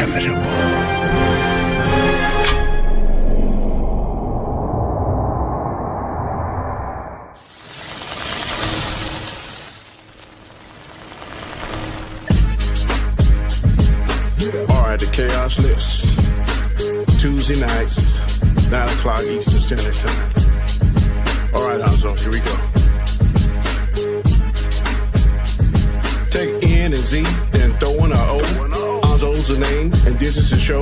inevitable. The Khaos List, Tuesday nights, 9 o'clock Eastern Standard Time. All right, Nzo, here we go. Take N and Z, then throw in a O. Nzo's the name, and this is the show.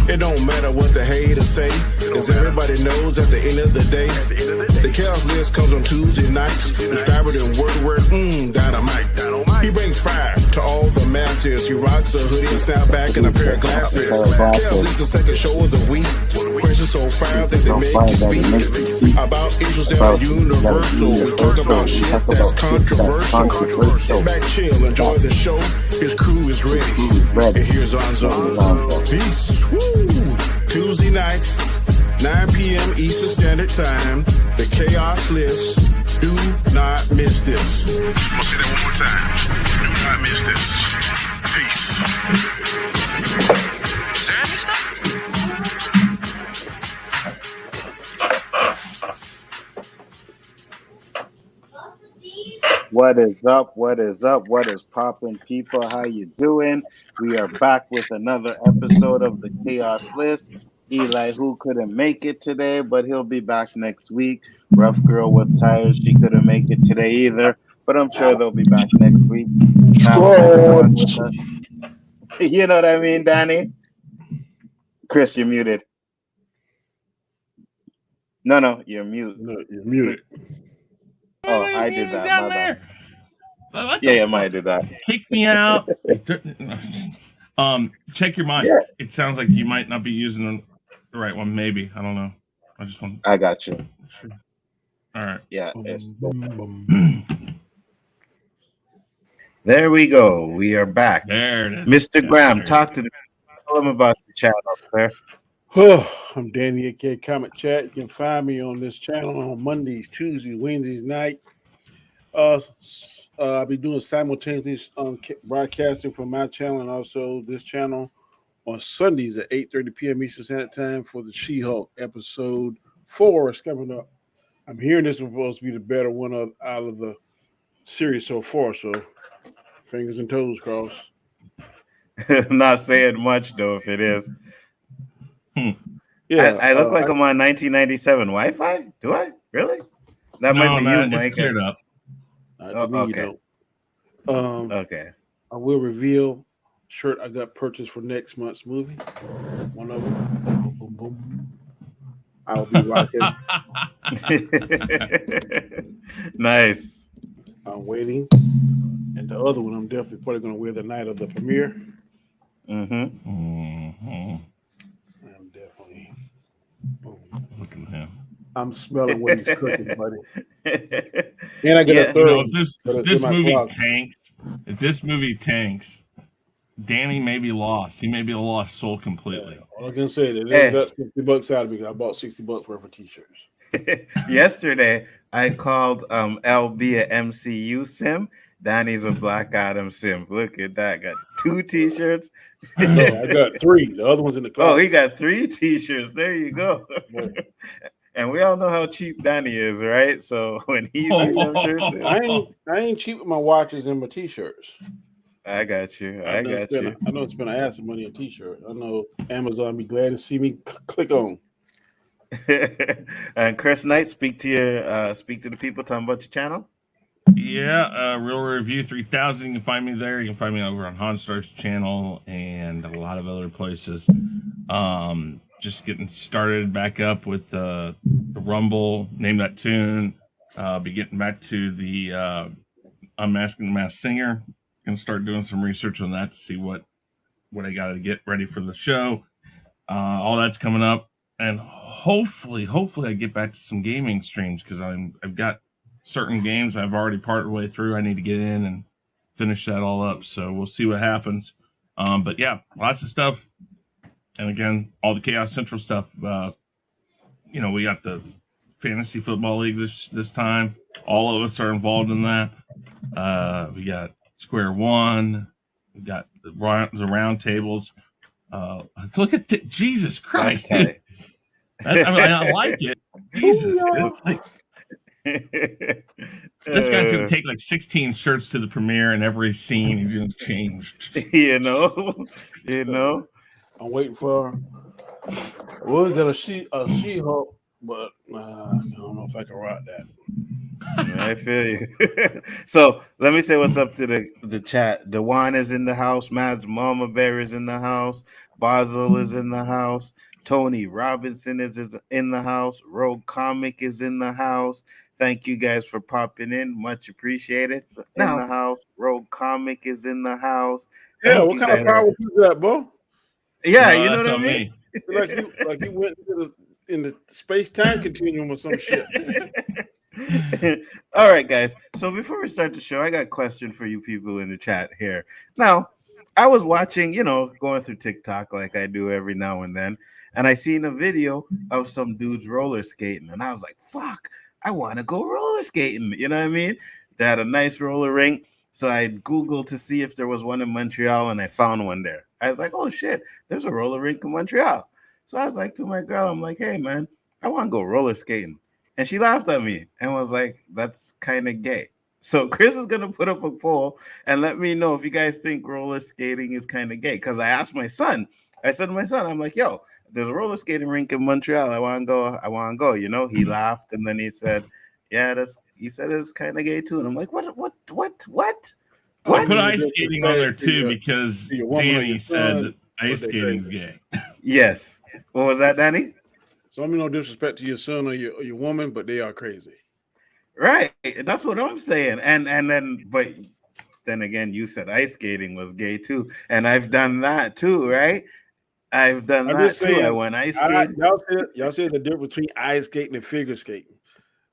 It don't matter what the haters say, as everybody knows at the end of the day, the Khaos List comes on Tuesday nights, describe it in word, dynamite. He brings fire to all the masses. He rocks a hoodie, a snapback, and a pair of glasses. Khaos List, the second show of the week. Questions so fire that they make you speak about issues that are universal. We talk about shit that's controversial. Sit back, chill, enjoy the show. His crew is ready. And here's Nzo. Peace. Woo! Tuesday nights, 9 p.m. Eastern Standard Time. The Khaos List. Do not miss this. I'm gonna say that one more time. Do not miss this. Peace. Is there any stuff? What is up? What is up? What is poppin', people? How you doing? We are back with another episode of the Khaos List. Eli, who couldn't make it today, but he'll be back next week. Rough Girl was tired. She couldn't make it today either, but I'm sure they'll be back next week. You know what I mean, Danny? Chris, you're muted. No, you're mute. No, you're muted. Oh, I did that. My bad. Yeah, might did that. Kick me out. Check your mic. Yeah. It sounds like you might not be using the right one. Maybe, I don't know. I got you. All right. Yeah. There we go. We are back. There it is. Mr. Graham, talk to the tell them about the channel, sir. I'm Danny AK Comment Chat. You can find me on this channel on Mondays, Tuesdays, Wednesdays night. I'll be doing simultaneous broadcasting from my channel and also this channel on Sundays at 8:30 p.m. Eastern Standard Time for the She-Hulk episode 4 is coming up. I'm hearing this is supposed to be the better one out of the series so far, so fingers and toes crossed. Not saying much though if it is. Yeah, I look like I'm on 1997 Wi-Fi. Do I really? That might be you, Mike. Cleared up. Okay. Okay. I will reveal shirt I got purchased for next month's movie. One of them. Boom, boom. I'll be rocking. Nice. I'm waiting. And the other one, I'm definitely probably going to wear the night of the premiere. I'm definitely. Boom. Look at him. I'm smelling what he's cooking, buddy. And I get a third. You know, if this movie tanks, Danny may be lost. He may be a lost soul completely. All I can say is that got $60 out of me because I bought $60 worth of t-shirts. Yesterday, I called LB a MCU sim. Danny's a Black Adam sim. Look at that. Got 2 t-shirts. No, I got 3. The other one's in the car. Oh, he got 3 t-shirts. There you go. And we all know how cheap Danny is, right? So when he's in them shirts, I ain't cheap with my watches and my t-shirts. I got you. I know it's been an ass of money on t-shirts. I know Amazon be glad to see me click on. And Chris Knight, speak to the people, tell them about your channel. Yeah, Real Review 3000. You can find me there. You can find me over on Honstar's channel and a lot of other places. Just getting started back up with the Rumble. Name that tune. Be getting back to the Unmasking the Masked Singer. Gonna start doing some research on that to see what I got to get ready for the show. All that's coming up, and hopefully I get back to some gaming streams because I've got certain games I've already part way through. I need to get in and finish that all up. So we'll see what happens. But yeah, lots of stuff. And again, all the Khaos Central stuff. We got the Fantasy Football League this time. All of us are involved in that. We got Square One. We got the round tables. Look at Jesus Christ, That's dude. I like it. Jesus, it's like this guy's gonna take like 16 shirts to the premiere, and every scene he's gonna change. you know. I'm waiting for. We're gonna She-Hulk, but I don't know if I can rock that. I feel you. So let me say what's up to the chat. Dewan is in the house. Mads Mama Bear is in the house. Basil is in the house. Tony Robinson is in the house. Rogue Comic is in the house. Thank you guys for popping in. Much appreciated. In the house. Rogue Comic is in the house. Yeah, what kind of power you got, bro? Yeah, you know what I mean? Like you went in the space-time continuum or some shit. All right, guys. So before we start the show, I got a question for you people in the chat here. Now, I was watching, going through TikTok like I do every now and then, and I seen a video of some dudes roller skating, and I was like, fuck, I want to go roller skating. You know what I mean? They had a nice roller rink. So I Googled to see if there was one in Montreal, and I found one there. I was like, oh shit, there's a roller rink in Montreal. So I was like to my girl, I'm like, hey man, I want to go roller skating. And she laughed at me and was like, that's kind of gay. So Chris is going to put up a poll and let me know if you guys think roller skating is kind of gay. Because I asked my son, I said to my son, I'm like, yo, there's a roller skating rink in Montreal. I want to go. He laughed and then he said, yeah, he said it's kind of gay too. And I'm like, what? I put ice skating on there too because Danny said that ice skating's gay. Yes. What was that, Danny? So I mean, no disrespect to your son or your woman, but they are crazy. Right. That's what I'm saying. But then again, you said ice skating was gay too. And I've done that too, right? I've done that too. I went ice skating. Y'all said the difference between ice skating and figure skating.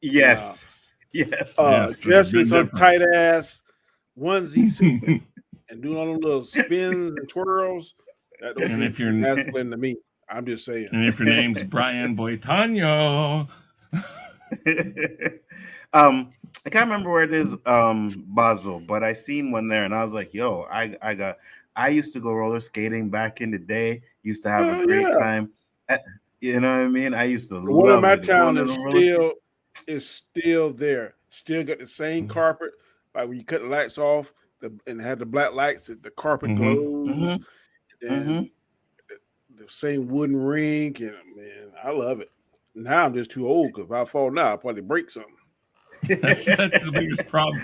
Yes. Dressing some tight ass onesie suit and doing all those little spins and twirls. And if you're masculine to me, I'm just saying. And if your name's Brian Boitano. I can't remember where it is, Basel, but I seen one there and I was like, yo, I used to go roller skating back in the day, used to have a great time. You know what I mean? I used to love one in my it. town is still there. Still got the same carpet. Like when you cut the lights off and had the black lights, the carpet glows. And the same wooden rink, and man, I love it. Now I'm just too old because if I fall now, I'll probably break something. That's the biggest problem.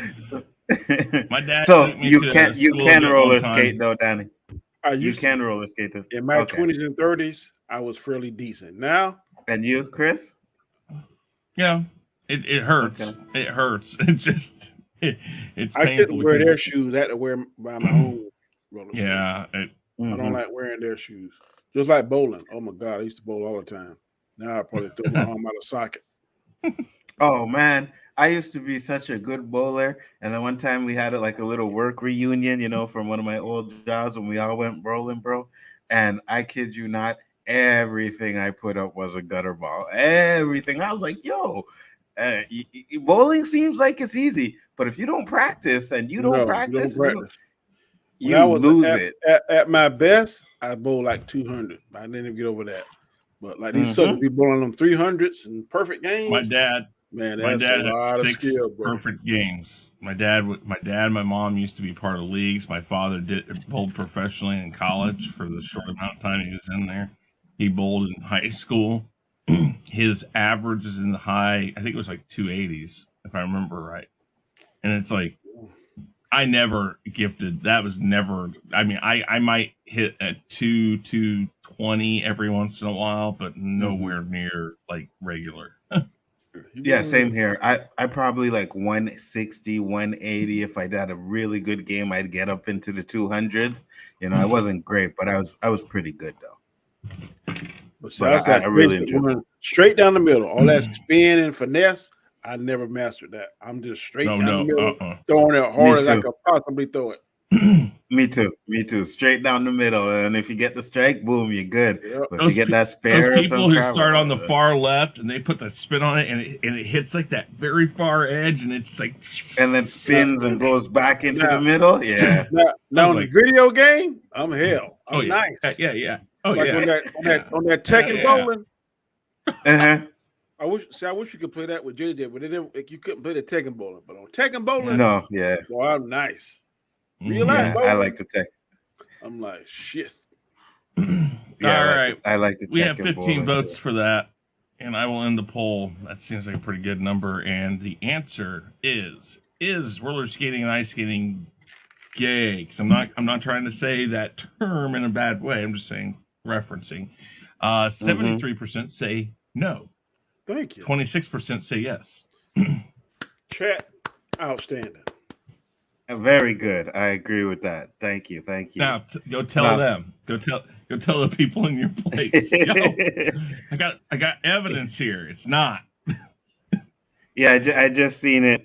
My dad. So you can roller skate though, Danny. You can roller skate though. In my 20s and 30s, I was fairly decent. Now, and you, Chris? Yeah, it hurts. Okay. It hurts. It just it's painful. I couldn't wear their shoes. I had to wear by my own roller skate. Yeah. I don't like wearing their shoes. Just like bowling. Oh my God, I used to bowl all the time. Now I probably throw my arm out of socket. Oh man, I used to be such a good bowler. And then one time we had like a little work reunion, from one of my old jobs when we all went bowling, bro. And I kid you not, everything I put up was a gutter ball. Everything. I was like, yo, bowling seems like it's easy, but if you don't practice and you don't practice. You lose it. At my best, I bowl like 200. I didn't even get over that. But like these suckers be bowling them 300s in perfect games. My dad had 6 perfect games. My dad, my mom used to be part of leagues. My father bowled professionally in college for the short amount of time he was in there. He bowled in high school. His average is in the high, I think it was like 280s, if I remember right. And it's like, I never gifted. That was never. I mean, I might hit at 220 every once in a while, but nowhere near like regular. Yeah, same here. I probably like 160, 180. If I had a really good game, I'd get up into the 200s. I wasn't great, but I was pretty good though. But I really enjoyed it. Straight down the middle. All that spin and finesse. I never mastered that. I'm just straight down the middle, throwing it hard as I could possibly throw it. Me too. Straight down the middle, and if you get the strike, boom, you're good. Yep. But if you get that spare, those people who start on the far left and they put the spin on it, and it hits like that very far edge, and it's like, and then spins and goes back into the middle. Yeah. Now in the video game, I'm hell. I'm nice. Yeah. Oh like yeah. on that Tekken bowling. I wish you could play that with JJ, but you couldn't play the Tekken bowling. But on Tekken bowling, No, yeah. Boy, I'm nice. Mhm. life Yeah, bowling, I like the tech. I'm like shit. Yeah, All right. I like the We have Tekken 15 bowling, votes too. for that, and I will end the poll. That seems like a pretty good number. And the answer is roller skating and ice skating gay? Because I'm not trying to say that term in a bad way. I'm just saying referencing. 73% say no. Thank you. 26% say yes. Chat, outstanding. Very good. I agree with that. Thank you. Now go tell them. Go tell the people in your place. Yo, I got evidence here. It's not. Yeah, I just seen it.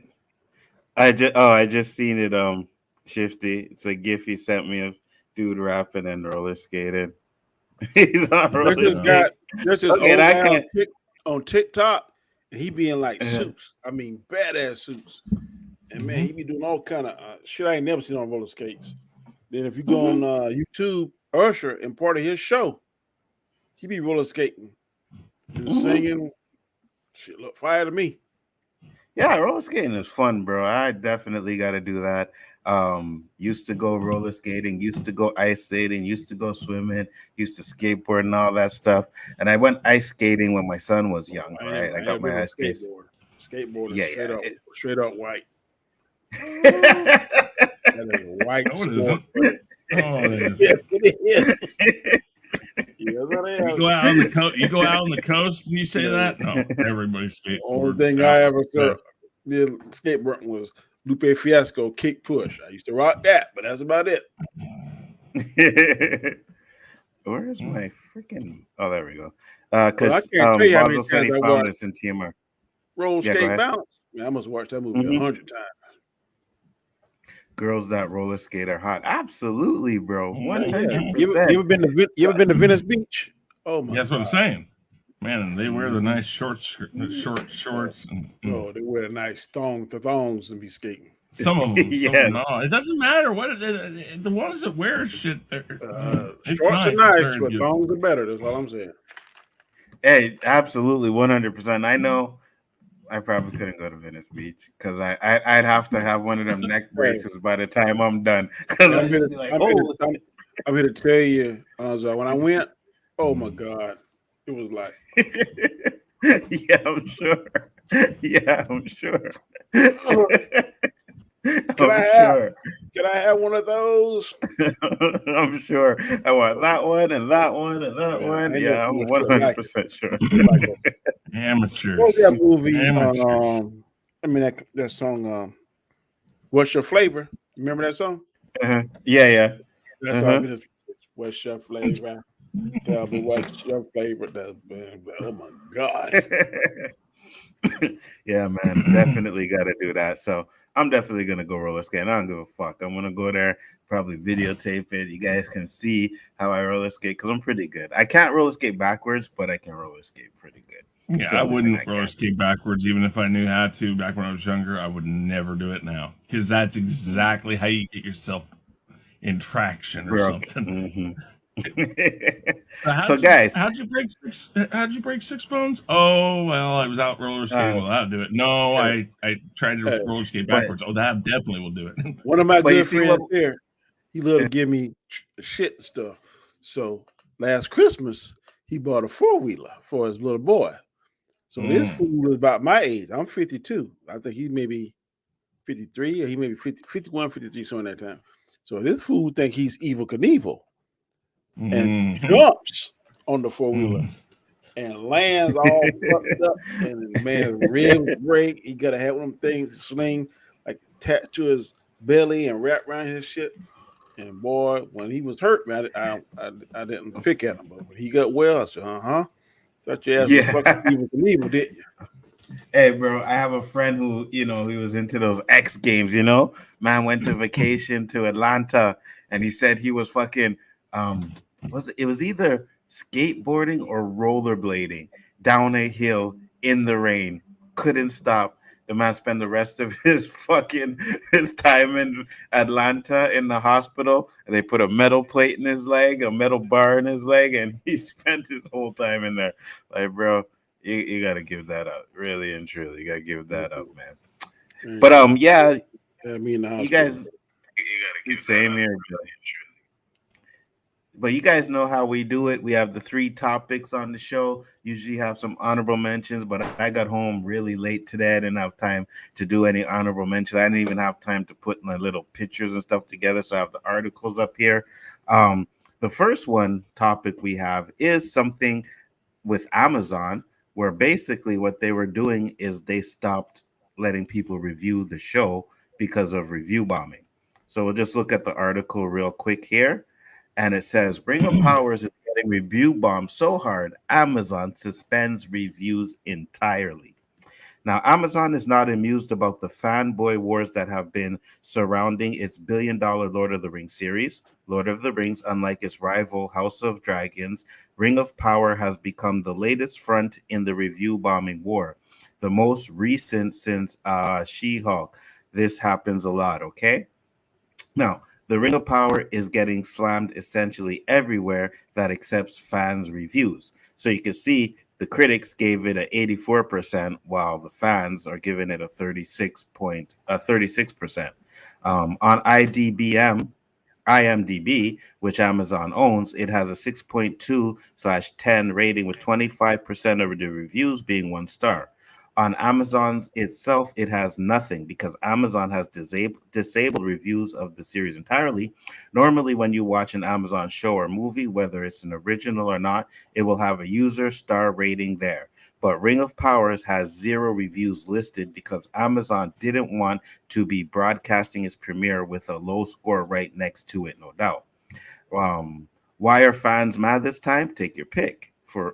I just seen it. Shifty. It's a gif he sent me of dude rapping and roller skating. He's on roller skates. There's this Okay, old I guy can't. on TikTok, and he be in like suits. I mean, badass suits. And man, he be doing all kind of shit I ain't never seen on roller skates. Then if you go on YouTube, Usher and part of his show, he be roller skating and singing. Shit, look fire to me. Yeah, roller skating is fun, bro. I definitely got to do that. Used to go roller skating, used to go ice skating, used to go swimming, used to skateboard and all that stuff. And I went ice skating when my son was young, right? I got my ice skates. Skateboarding, straight up white. That is a white No, it sport. isn't. Oh, it is. Yes, it is. You go out on the coast. You go out on the coast and you say that. No, everybody skateboards. The only thing I ever saw skateboarding was Lupe Fiasco kick push. I used to rock that, but that's about it. Where's my freaking? Oh, there we go. Because Basil said he found this in TMR. Roll skate bounce. Man, I must watch that movie 100 times. Girls that roller skate are hot. Absolutely, bro. 100%. You ever been to Venice Beach? Oh my! That's what I'm saying. Man, they wear the nice short shorts, and they wear the nice thongs and be skating. Some of them, no, it doesn't matter what the ones that wear shit. Shorts are nice, but thongs are better. That's all I'm saying. Hey, absolutely, 100%. I know. I probably couldn't go to Venice Beach because I'd have to have one of them neck braces by the time I'm done. I'm here to tell you, when I went, oh my God, it was like, yeah, I'm sure. Can I have one of those? I'm sure. I want that one and that one and that one. Yeah, I'm 100% sure. Amateur. What was that movie? That song. What's your flavor? Remember that song? Yeah. That's all. What's your flavor? Tell me what's your favorite. Oh my God. Yeah, man, definitely got to do that. So I'm definitely gonna go roller skate. I don't give a fuck. I'm gonna go there, probably videotape it. You guys can see how I roller skate because I'm pretty good. I can't roller skate backwards, but I can roller skate pretty good. Yeah, I wouldn't roller skate backwards even if I knew how to. Back when I was younger, I would never do it now because that's exactly how you get yourself in traction or something. So guys, how'd you break 6 bones? Oh well, I was out roller skating. Well, that'll do it. No, I tried to roller skate backwards. Oh, that definitely will do it. One of my good friends here, he loved to give me shit and stuff. So last Christmas, he bought a 4-wheeler for his little boy. So this fool was about my age. I'm 52. I think he may be 53 or he may be 51, 53, somewhere in that time. So this fool think he's Evel Knievel. And jumps on the 4-wheeler and lands all fucked up, and the man's ribs break. He gotta have one of them things sling like attached to his belly and wrap around his shit. And boy, when he was hurt, man, I didn't pick at him, but when he got well, I said, thought your ass was fucking Evel Knievel, didn't you? Hey, bro, I have a friend who, he was into those X Games, Man went to vacation to Atlanta, and he said he was fucking, it was either skateboarding or rollerblading down a hill in the rain. Couldn't stop. The man spent the rest of his time in Atlanta in the hospital. And they put a metal plate in his leg, a metal bar in his leg, and he spent his whole time in there. Like, bro, you gotta give that up. Really and truly. You gotta give that up, man. But yeah, I mean, you guys, same here, Joe. But you guys know how we do it. We have the 3 topics on the show. Usually have some honorable mentions, but I got home really late today. I didn't have time to do any honorable mentions. I didn't even have time to put my little pictures and stuff together. So I have the articles up here. The first topic we have is something with Amazon, where basically what they were doing is they stopped letting people review the show because of review bombing. So we'll just look at the article real quick here. And it says, Ring of Powers is getting review bombed so hard, Amazon suspends reviews entirely. Now, Amazon is not amused about the fanboy wars that have been surrounding its billion-dollar Lord of the Rings series. Lord of the Rings, unlike its rival House of Dragons, Ring of Power has become the latest front in the review bombing war, the most recent since She-Hulk. This happens a lot, okay? Now, the Ring of Power is getting slammed essentially everywhere that accepts fans' reviews. So you can see the critics gave it an 84%, while the fans are giving it a 36%. On IMDb, which Amazon owns, it has a 6.2/10 rating with 25% of the reviews being 1 star. On Amazon's itself, it has nothing because Amazon has disabled reviews of the series entirely. Normally, when you watch an Amazon show or movie, whether it's an original or not, it will have a user star rating there. But Ring of Powers has 0 reviews listed because Amazon didn't want to be broadcasting its premiere with a low score right next to it, no doubt. Why are fans mad this time? Take your pick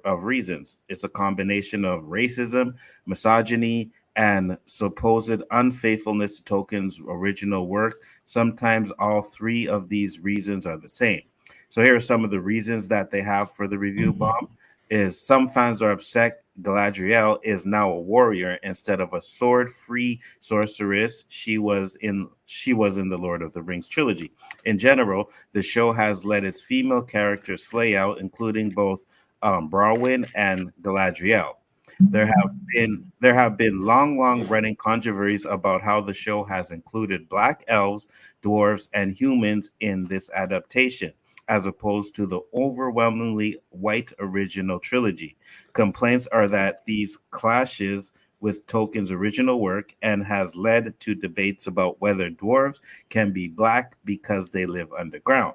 of reasons. It's a combination of racism, misogyny, and supposed unfaithfulness to Tolkien's original work. Sometimes all 3 of these reasons are the same. So here are some of the reasons that they have for the review bomb. Is some fans are upset Galadriel is now a warrior instead of a sword-free sorceress she was in the Lord of the Rings trilogy. In general, the show has let its female characters slay out, including both Bronwyn and Galadriel. There have been long running controversies about how the show has included black elves, dwarves, and humans in this adaptation, as opposed to the overwhelmingly white original trilogy. Complaints are that these clashes with Tolkien's original work and has led to debates about whether dwarves can be black because they live underground.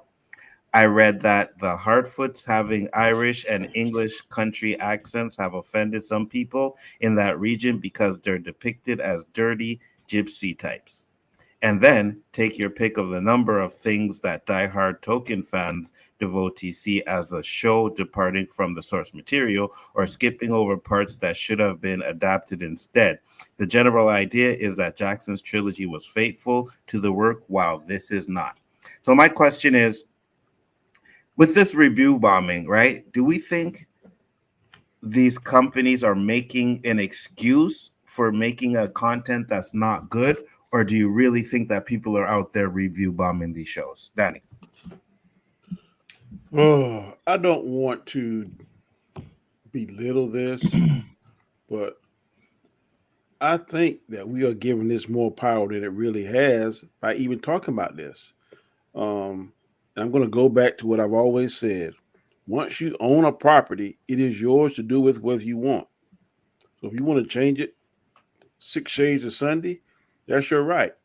I read that the Harfoots having Irish and English country accents have offended some people in that region because they're depicted as dirty gypsy types. And then take your pick of the number of things that diehard Tolkien fans devotees see as a show departing from the source material or skipping over parts that should have been adapted instead. The general idea is that Jackson's trilogy was faithful to the work, while this is not. So my question is, with this review bombing, right? Do we think these companies are making an excuse for making a content that's not good, or do you really think that people are out there review bombing these shows? Danny. Oh, I don't want to belittle this, but I think that we are giving this more power than it really has by even talking about this. And I'm going to go back to what I've always said. Once you own a property, it is yours to do with whether you want. So if you want to change it 6 shades of Sunday, that's your right.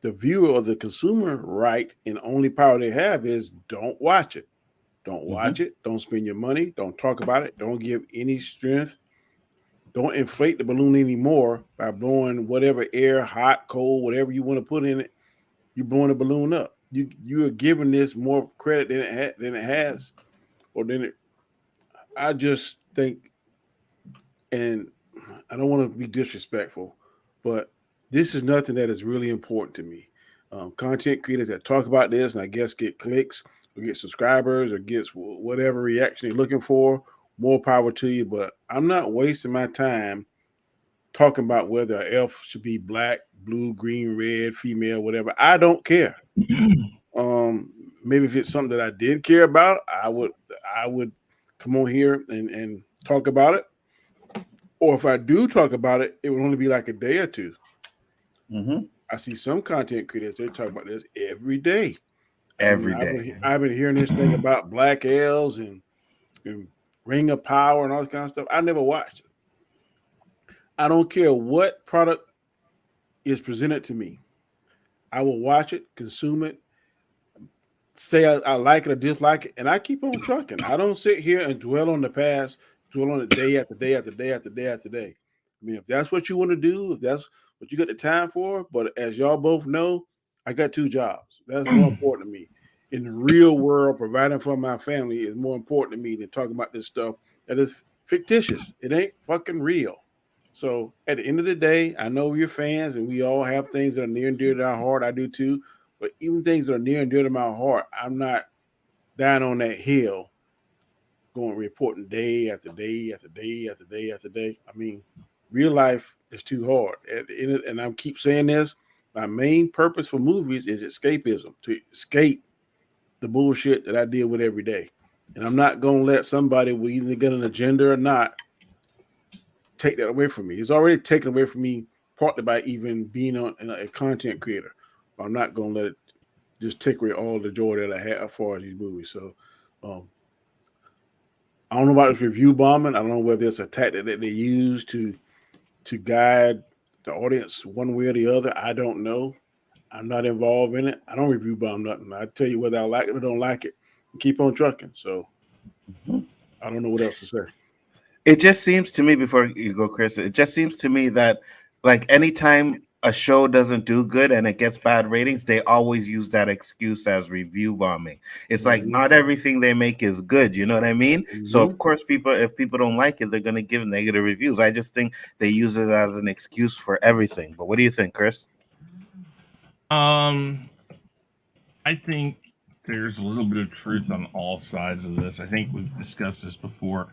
The viewer or the consumer right and only power they have is don't watch it. Don't watch it. Don't spend your money. Don't talk about it. Don't give any strength. Don't inflate the balloon anymore by blowing whatever air, hot, cold, whatever you want to put in it. You're blowing the balloon up. You are giving this more credit than it has, or than it. I just think, and I don't want to be disrespectful, but this is nothing that is really important to me. Content creators that talk about this and I guess get clicks or get subscribers or gets whatever reaction they're looking for, more power to you. But I'm not wasting my time talking about whether an elf should be black, blue, green, red, female, whatever. I don't care. Maybe if it's something that I did care about, I would come on here and talk about it. Or if I do talk about it, it would only be like a day or two. Mm-hmm. I see some content creators, they talk about this every day. I mean, Every day. I've been hearing this thing about black elves and Ring of Power and all this kind of stuff. I never watched it. I don't care what product is presented to me. I will watch it, consume it, say I like it or dislike it, and I keep on trucking. I don't sit here and dwell on the past, dwell on it day after day after day after day after day. I mean, if that's what you want to do, if that's what you got the time for, but as y'all both know, I got two jobs. That's more important to me. In the real world, providing for my family is more important to me than talking about this stuff that is fictitious. It ain't fucking real. So at the end of the day, I know we're fans and we all have things that are near and dear to our heart. I do too. But even things that are near and dear to my heart, I'm not down on that hill going reporting day after day after day after day after day. I mean, real life is too hard. And I keep saying this. My main purpose for movies is escapism, to escape the bullshit that I deal with every day. And I'm not going to let somebody with either get an agenda or not take that away from me. It's already taken away from me partly by even being a content creator. I'm not going to let it just take away all the joy that I have as far as these movies. So I don't know about this review bombing. I don't know whether it's a tactic that they use to guide the audience one way or the other. I don't know. I'm not involved in it. I don't review bomb nothing. I tell you whether I like it or don't like it. Keep on trucking. So I don't know what else to say. It just seems to me, before you go, Chris, it just seems to me that like anytime a show doesn't do good and it gets bad ratings, they always use that excuse as review bombing. It's like not everything they make is good, you know what I mean? So of course if people don't like it, they're gonna give negative reviews. I just think they use it as an excuse for everything. But what do you think, Chris? I think there's a little bit of truth on all sides of this. I think we've discussed this before.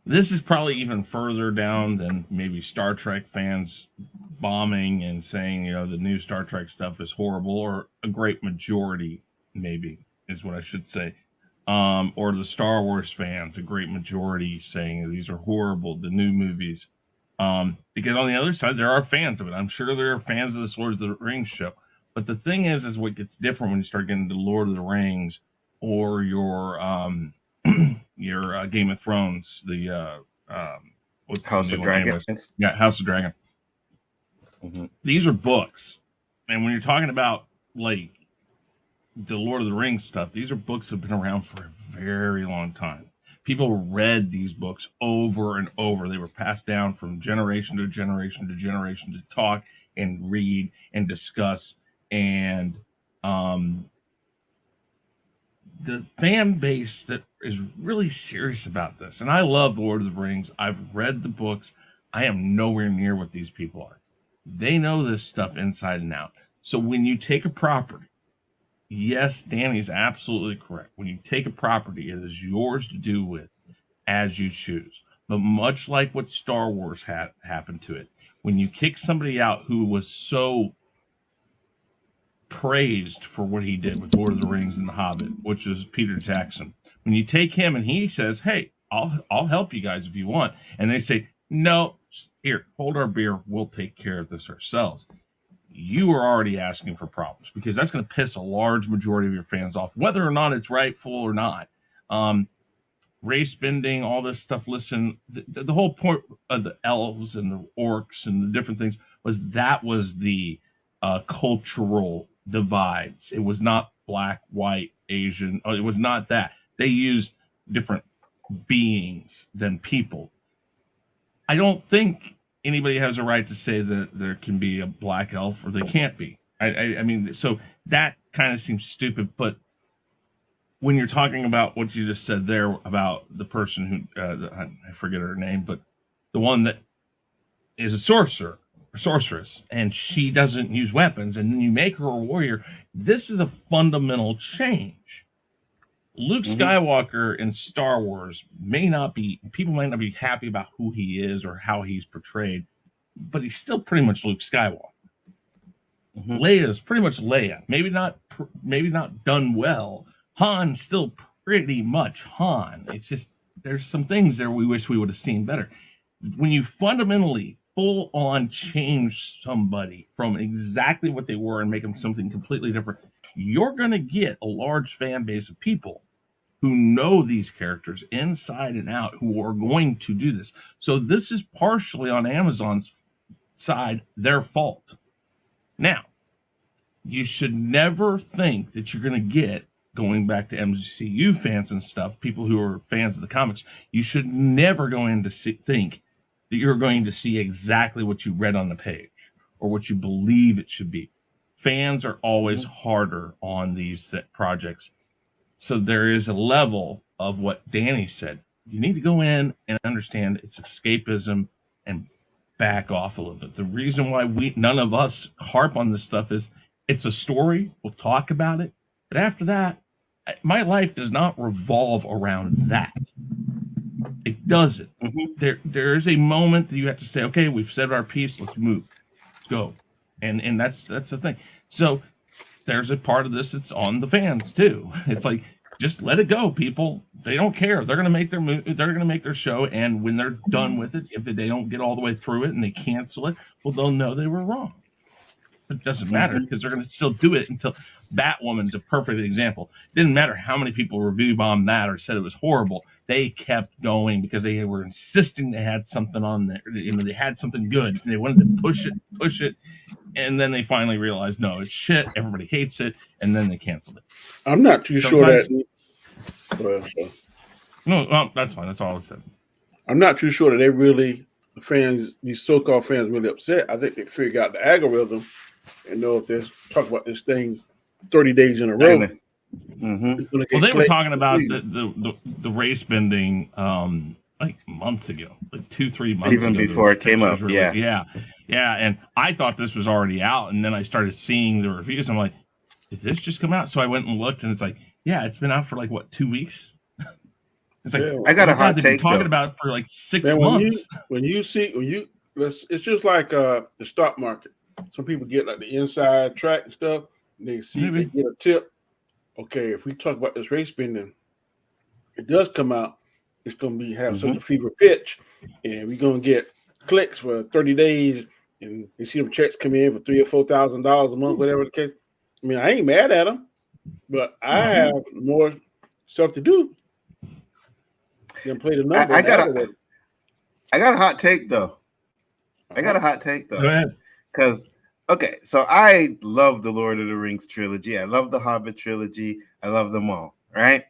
This is probably even further down than maybe Star Trek fans bombing and saying, the new Star Trek stuff is horrible, or a great majority, maybe, is what I should say. Or the Star Wars fans, a great majority saying these are horrible, the new movies. Because on the other side, there are fans of it. I'm sure there are fans of this Lord of the Rings show. But the thing is what gets different when you start getting to Lord of the Rings or your Game of Thrones, the what's House the of new one anyways? Dragons. Yeah, House of Dragon. Mm-hmm. These are books, and when you're talking about like the Lord of the Rings stuff, these are books that have been around for a very long time. People read these books over and over. They were passed down from generation to generation to generation to talk and read and discuss. And the fan base that is really serious about this, and I love Lord of the Rings. I've read the books. I am nowhere near what these people are. They know this stuff inside and out. So when you take a property, yes, Danny's absolutely correct. When you take a property, it is yours to do with as you choose. But much like what Star Wars had happened to it, when you kick somebody out who was so praised for what he did with Lord of the Rings and The Hobbit, which is Peter Jackson, when you take him and he says, "Hey, I'll help you guys if you want," and they say, "No, here, hold our beer. We'll take care of this ourselves." You are already asking for problems, because that's going to piss a large majority of your fans off, whether or not it's rightful or not. Race bending, all this stuff. Listen, the whole point of the elves and the orcs and the different things was the cultural divides. It was not black, white, Asian. It was not that. They used different beings than people. I don't think anybody has a right to say that there can be a black elf or they can't be. I mean, so that kind of seems stupid. But when you're talking about what you just said there about the person who, I forget her name, but the one that is a sorcerer or sorceress, and she doesn't use weapons, and then you make her a warrior, this is a fundamental change. Luke Skywalker in Star Wars people may not be happy about who he is or how he's portrayed, but he's still pretty much Luke Skywalker. Mhm. Leia is pretty much Leia. Maybe not done well. Han's still pretty much Han. It's just there's some things there we wish we would have seen better. When you fundamentally full on change somebody from exactly what they were and make them something completely different, you're going to get a large fan base of people who know these characters inside and out, who are going to do this. So this is partially on Amazon's side their fault. Now, you should never think that you're going to get, going back to MCU fans and stuff, people who are fans of the comics, you should never go in to think that you're going to see exactly what you read on the page or what you believe it should be. Fans are always harder on these projects. So there is a level of what Danny said. You need to go in and understand it's escapism and back off a little bit. The reason why none of us harp on this stuff is it's a story. We'll talk about it. But after that, my life does not revolve around that. It doesn't. There is a moment that you have to say, okay, we've said our piece. Let's move. Let's go. And that's the thing. So there's a part of this that's on the fans too. It's like, just let it go, people. They don't care. They're going to make their movie. They're going to make their show. And when they're done with it, if they don't get all the way through it and they cancel it, well, they'll know they were wrong. It doesn't matter because they're going to still do it until Batwoman's a perfect example. It didn't matter how many people review bombed that or said it was horrible. They kept going because they were insisting they had something on there. They had something good. And they wanted to push it. And then they finally realized, no, it's shit. Everybody hates it. And then they canceled it. I'm not too sure that. No, that's fine. That's all I said. I'm not too sure that they really, the fans, these so-called fans, really upset. I think they figured out the algorithm and know if they talk about this thing 30 days in a row. Well, they were talking about the race bending like months ago, like 2-3 months even ago, before it came up. Yeah. And I thought this was already out, and then I started seeing the reviews. I'm like, did this just come out? So I went and looked, and it's like, yeah, it's been out for like what, 2 weeks. It's like, I got a hot they've take. been talking about it for like 6 months. It's just like the stock market. Some people get like the inside track and stuff. And they see they get a tip. Okay, if we talk about this race bending, it does come out. It's going to have such a fever pitch, and we're going to get clicks for 30 days, and you see them checks come in for $3,000 or $4,000 a month, whatever the case. I mean, I ain't mad at them, but I have more stuff to do than play the number. I got a hot take though. Go ahead. Because okay, so I love the Lord of the Rings trilogy. I love the Hobbit trilogy. I love them all. Right.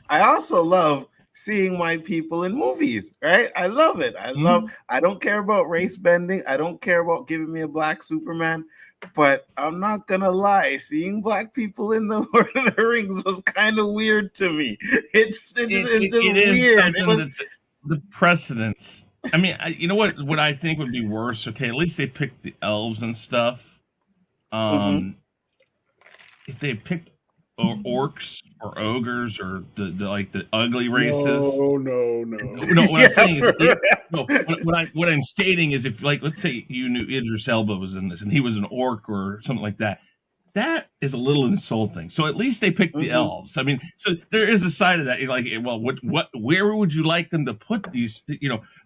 I also love seeing white people in movies. Right. I love it. I don't care about race bending. I don't care about giving me a black Superman. But I'm not gonna lie, seeing black people in the Lord of the Rings was kind of weird to me. It's just weird. It was the precedence. I mean, you know what I think would be worse? Okay, at least they picked the elves and stuff. If they picked orcs or ogres or the ugly races. No. What I'm saying is, what I'm stating is, if like, let's say you knew Idris Elba was in this and he was an orc or something like that. That is a little insulting. So at least they picked the elves. I mean, so there is a side of that. You're like, well, where would you like them to put these?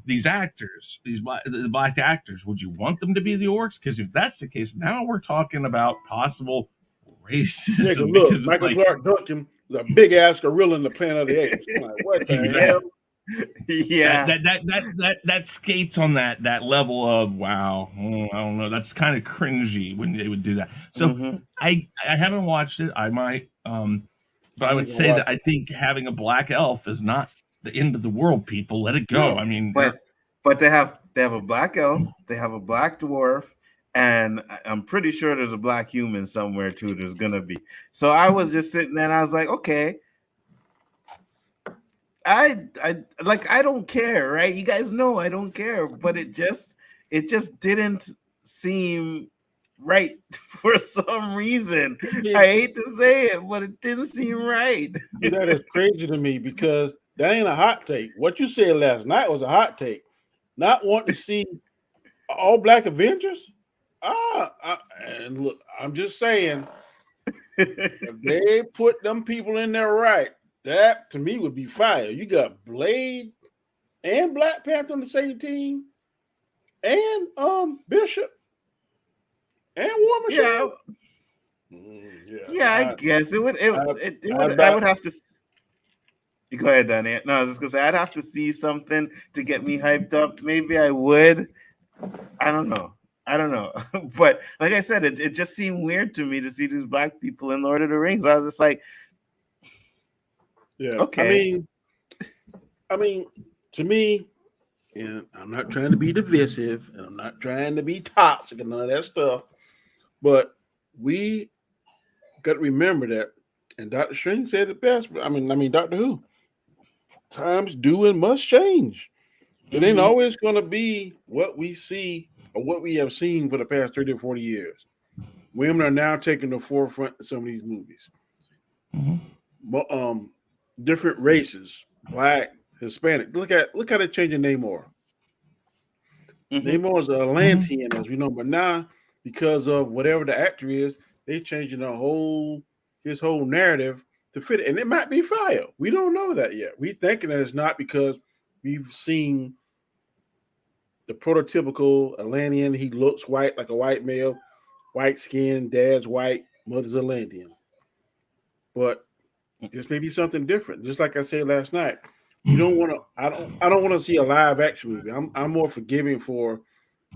These actors, the black actors. Would you want them to be the orcs? Because if that's the case, now we're talking about possible racism. Look, Michael Clark Duncan, the big ass gorilla in the Planet of the Apes. Like, what the hell? Yeah, that skates on that level of wow. I don't know. That's kind of cringy when they would do that. So I haven't watched it. I might, but I would say that I think having a black elf is not the end of the world. People, let it go. I mean, but they have a black elf, they have a black dwarf, and I'm pretty sure there's a black human somewhere too. There's gonna be. So I was just sitting there and I was like, okay. I don't care, right? You guys know I don't care, but it just didn't seem right for some reason. I hate to say it, but it didn't seem right. That is crazy to me because that ain't a hot take. What you said last night was a hot take. not wanting to see all black Avengers. And look, I'm just saying, if they put them people in there right, that to me would be fire. You got Blade and Black Panther on the same team, and Bishop and War Machine. Yeah, Yeah, I guess it would. I'd I would have to. Go ahead, Danny. No, I was just gonna say I'd have to see something to get me hyped up. Maybe I would. I don't know. But like I said, it just seemed weird to me to see these black people in Lord of the Rings. I was just like, yeah. Okay. I mean, to me, and I'm not trying to be divisive, and I'm not trying to be toxic and none of that stuff, but we got to remember that. And Dr. Strange said it best. I mean, Doctor Who. Times do and must change. It ain't always going to be what we see or what we have seen for the past 30 or 40 years. Women are now taking the forefront in some of these movies. Different races, black, Hispanic. Look how they changing Namor. Namor is an Atlantean, as we know, but now because of whatever the actor is, they changing his whole narrative to fit it. And it might be fire. We don't know that yet. We thinking that it's not because we've seen the prototypical Atlantean. He looks white, like a white male, white skin, dad's white, mother's Atlantean. But this may be something different. Just like I said last night, you don't want to. I don't want to see a live action movie. I'm more forgiving for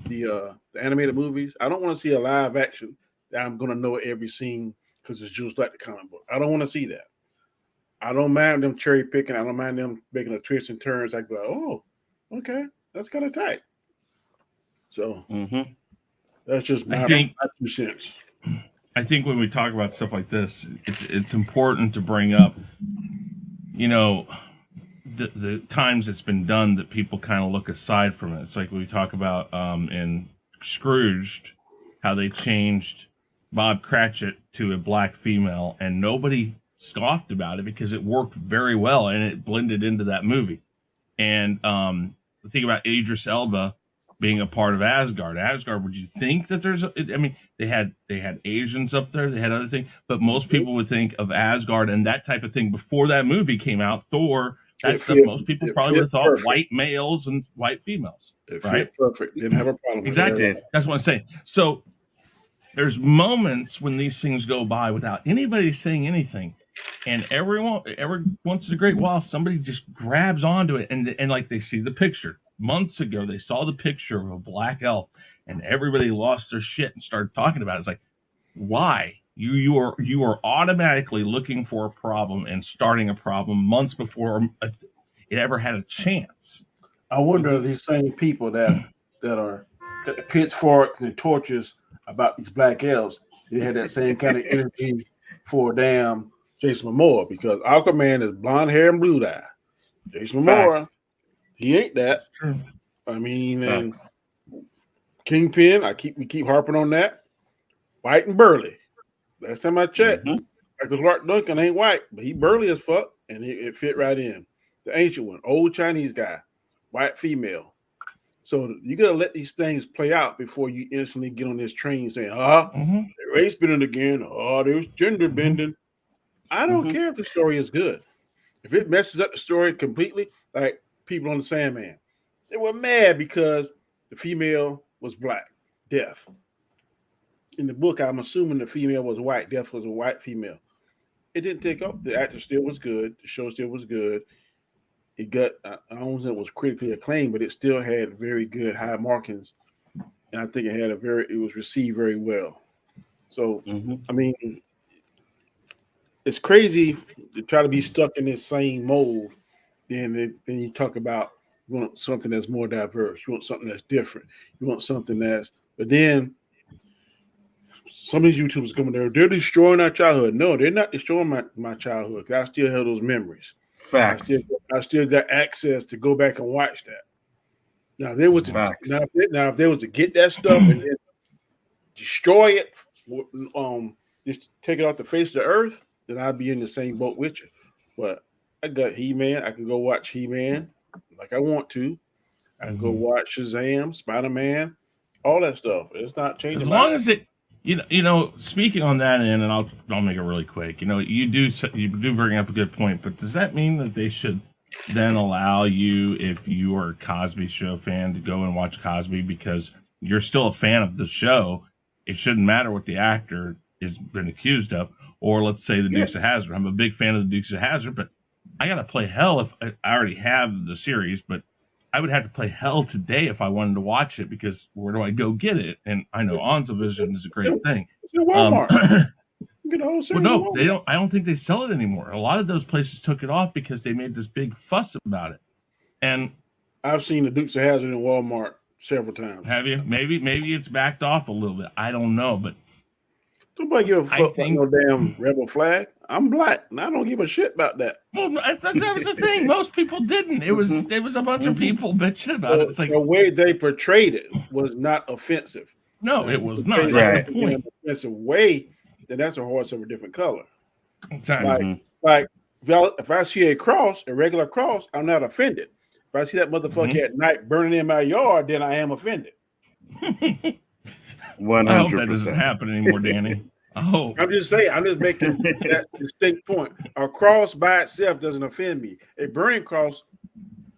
the animated movies. I don't want to see a live action that I'm going to know every scene because it's just like the comic book. I don't want to see that. I don't mind them cherry picking. I don't mind them making a twist and turns. I go, oh, okay, that's kind of tight. So that's just my 2 cents. I think when we talk about stuff like this, it's important to bring up, the times it's been done that people kind of look aside from it. It's like we talk about in Scrooged, how they changed Bob Cratchit to a black female, and nobody scoffed about it because it worked very well and it blended into that movie. And the thing about Idris Elba being a part of Asgard, would you think that they had Asians up there, they had other things, but most people would think of Asgard and that type of thing before that movie came out. Thor, most people probably would have thought perfect. White males and white females. It fit perfect. Didn't have a problem. Exactly. That's what I'm saying. So there's moments when these things go by without anybody saying anything. And every once in a great while, somebody just grabs onto it and like they see the picture. Months ago, they saw the picture of a black elf, and everybody lost their shit and started talking about it. It's like, why? You are automatically looking for a problem and starting a problem months before it ever had a chance. I wonder if these same people that are got the pitchforks and torches about these black elves, they had that same kind of energy for damn Jason Momoa, because Aquaman is blonde hair and blue eye. Jason Momoa, he ain't that. I mean, and Kingpin, we keep harping on that. White and burly. Last time I checked, Michael Clark Duncan ain't white, but he burly as fuck, and it fit right in. The ancient one, old Chinese guy, white female. So you gotta let these things play out before you instantly get on this train saying, they're race bending again. Oh, there's gender bending. I don't care if the story is good. If it messes up the story completely, like people on the Sandman, they were mad because the female was black, deaf. In the book, I'm assuming the female was white, deaf was a white female. It didn't take up. The actor still was good. The show still was good. It got, I don't think it was critically acclaimed, but it still had very good high markings. And I think it was received very well. So, I mean, it's crazy to try to be stuck in this same mold. Then you talk about you want something that's more diverse. You want something that's different. You want something but then some of these YouTubers coming there, they're destroying our childhood. No, they're not destroying my childhood. I still have those memories. Facts. I still got access to go back and watch that. Now, if there was to get that stuff and then destroy it, just take it off the face of the earth, then I'd be in the same boat with you. But I got He-Man. I can go watch He-Man like I want to. I can go watch Shazam, Spider-Man, all that stuff. It's not changing. As long as it, you know. Speaking on that end, and I'll make it really quick. You know, you do bring up a good point, but does that mean that they should then allow you, if you are a Cosby Show fan, to go and watch Cosby because you're still a fan of the show? It shouldn't matter what the actor has been accused of, or let's say the Dukes of Hazzard. I'm a big fan of the Dukes of Hazzard, but I gotta play hell if I already have the series, but I would have to play hell today if I wanted to watch it, because where do I go get it? And I know Onzo Vision is a great thing. It's in Walmart. Get the whole series. Well, no, they don't. I don't think they sell it anymore. A lot of those places took it off because they made this big fuss about it. And I've seen the Dukes of Hazzard in Walmart several times. have you? Maybe it's backed off a little bit. I don't know, but nobody give a fuck about no damn rebel flag. I'm black, and I don't give a shit about that. Well, that was the thing. Most people didn't. It was a bunch of people bitching about it. It's like the way they portrayed it was not offensive. No, it was not. Right. That's the point. In an offensive way, then that's a horse of a different color. Exactly. Like if I see a regular cross, I'm not offended. If I see that motherfucker at night burning in my yard, then I am offended. 100%. I hope that doesn't happen anymore, Danny. I hope. I'm just saying, I'm just making that distinct point. A cross by itself doesn't offend me. A burning cross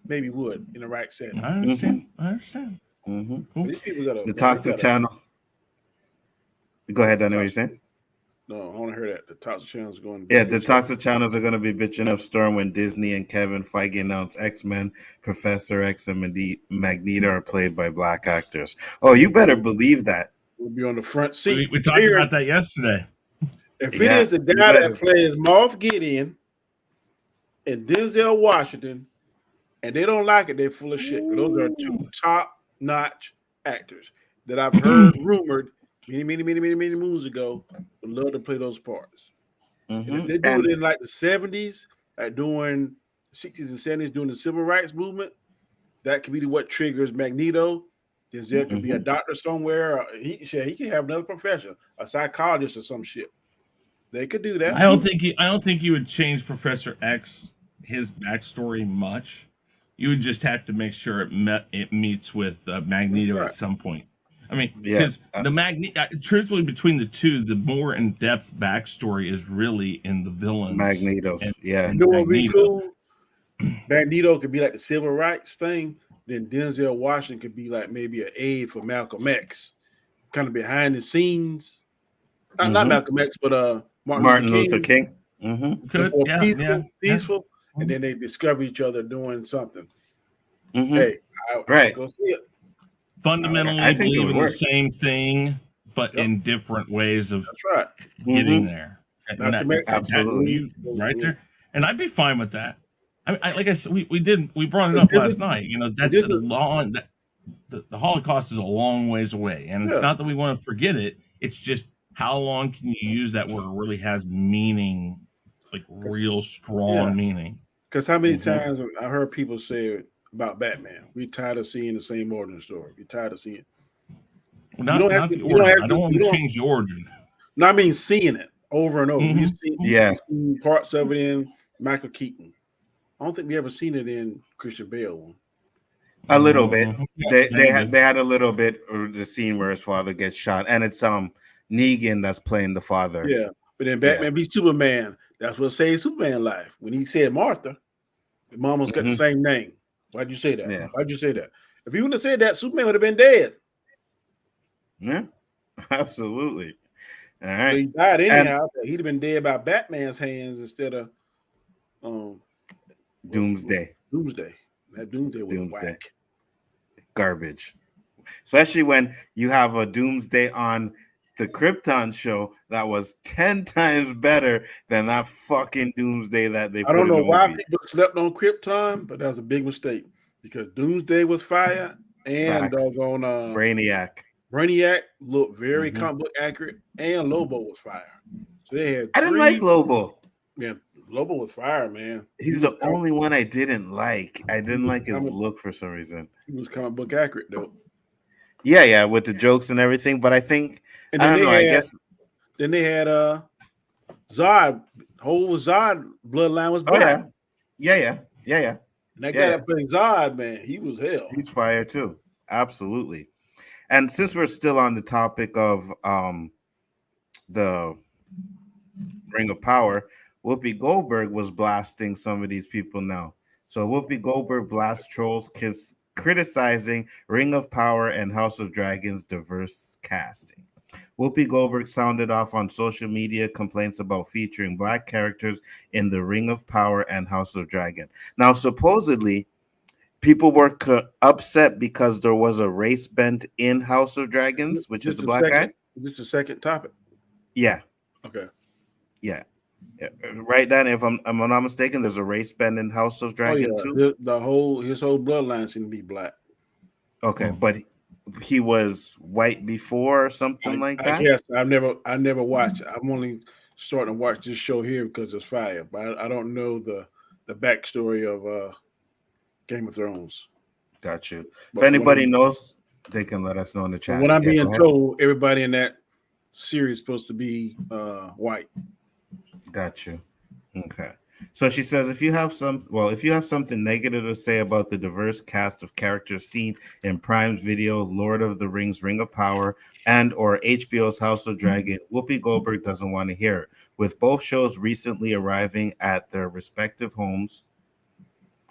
maybe would in the right setting. I understand. Cool. These people gotta, The Toxic Channel. Go ahead, Danny. What you're saying? No, I want to hear that. The Toxic Channel is going. Yeah, the Toxic Channels are going to be bitching up storm when Disney and Kevin Feige announced X-Men, Professor X, and Magneto are played by black actors. Oh, you better believe that. We'll be on the front seat. We talked about that yesterday. If it is the guy that plays Moff Gideon and Denzel Washington, and they don't like it, they're full of shit. Those are two top-notch actors that I've heard rumored many moons ago would love to play those parts. And if they do it in like the 70s, like doing 60s and 70s, doing the civil rights movement, that could be what triggers Magneto. Denzel could be a doctor somewhere. He could have another profession, a psychologist or some shit. They could do that. I don't think you would change Professor X, his backstory much. You would just have to make sure it meets with Magneto at some point. I mean, because the Magneto, truthfully, between the two, the more in-depth backstory is really in the villains. Magneto's, You know what would be cool? Magneto could be like the civil rights thing. Then Denzel Washington could be like maybe an aide for Malcolm X, kind of behind the scenes. Not Malcolm X, but Martin Luther King. Peaceful, and then they discover each other doing something. Hey, I go see it. Fundamentally, I believe in the same thing, but in different ways of getting there. Absolutely, right there. And I'd be fine with that. I like I said, we brought it up last night. You know, that's a long. The Holocaust is a long ways away, and it's not that we want to forget it. It's just how long can you use that word really has meaning, like real strong meaning. Because how many times I heard people say about Batman, we're tired of seeing the same origin story. We're tired of seeing. Well, not the origin. I don't want to change the origin. No, I mean seeing it over and over. We've seen parts of it in Michael Keaton. I don't think we ever seen it in Christian Bale one. A little bit. They had a little bit of the scene where his father gets shot, and it's Negan that's playing the father. Yeah, but then Batman beats Superman. That's what saved Superman's life. When he said Martha, the mama's got the same name. Why'd you say that? Yeah. Why'd you say that? If you wouldn't have said that, Superman would have been dead. Yeah, absolutely. All right. So he died anyhow. He'd have been dead by Batman's hands instead of Doomsday. That Doomsday was whack. Garbage. Especially when you have a Doomsday on the Krypton show that was 10 times better than that fucking Doomsday that they put in the movie. I don't know why people slept on Krypton, but that was a big mistake because Doomsday was fire and doggone Brainiac looked very comic book accurate, and Lobo was fire. So they had. I didn't like Lobo. Yeah, Lobo was fire, man. He's the only one I didn't like. I didn't like his look for some reason. He was comic book accurate though. Yeah, with the jokes and everything. But I think I don't know. I guess then they had Zod. Whole Zod bloodline was black. Yeah. And that guy Yeah, that played Zod, man, he was hell. he's fire too. Absolutely. And since we're still on the topic of the Ring of Power, Whoopi Goldberg was blasting some of these people now. So Whoopi Goldberg blasts trolls criticizing Ring of Power and House of Dragons diverse casting. Whoopi Goldberg sounded off on social media complaints about featuring black characters in the Ring of Power and House of Dragon. Now, supposedly, people were upset because there was a race bent in House of Dragons, which is the black guy. This is the second topic. Yeah. Okay. Yeah. Right, Dan. If I'm not mistaken, there's a race bend in House of Dragon too. His whole bloodline seemed to be black. Okay, but he was white before or something like that. I guess I never watched it. I'm only starting to watch this show here because it's fire, but I don't know the backstory of Game of Thrones. Got you. But if anybody knows, they can let us know in the chat. What I'm being told, everybody in that series is supposed to be white. Got you. Okay. So she says, if you have something negative to say about the diverse cast of characters seen in Prime's video, Lord of the Rings, Ring of Power, and or HBO's House of Dragon, Whoopi Goldberg doesn't want to hear it. With both shows recently arriving at their respective homes,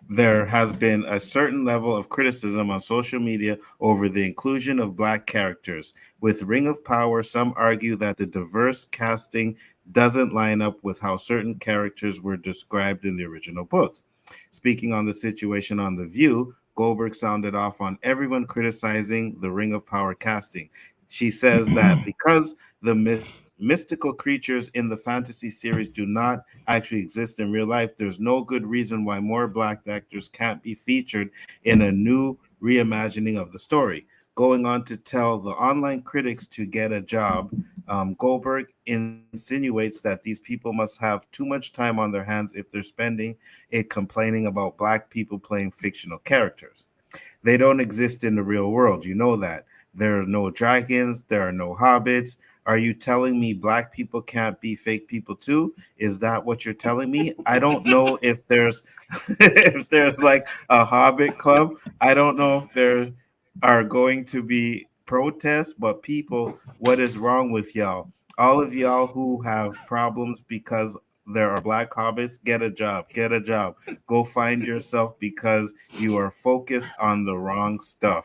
there has been a certain level of criticism on social media over the inclusion of black characters. With Ring of Power, some argue that the diverse casting doesn't line up with how certain characters were described in the original books. Speaking on the situation on The View, Goldberg sounded off on everyone criticizing the Ring of Power casting. She says that because the mystical creatures in the fantasy series do not actually exist in real life, there's no good reason why more black actors can't be featured in a new reimagining of the story. Going on to tell the online critics to get a job, Goldberg insinuates that these people must have too much time on their hands if they're spending it complaining about black people playing fictional characters. They don't exist in the real world. You know that. There are no dragons. There are no hobbits. Are you telling me black people can't be fake people too? Is that what you're telling me? I don't know if there's if there's like a Hobbit club. I don't know if there are going to be protests, but people, what is wrong with y'all? All of y'all who have problems because there are black hobbits, get a job. Get a job. Go find yourself because you are focused on the wrong stuff.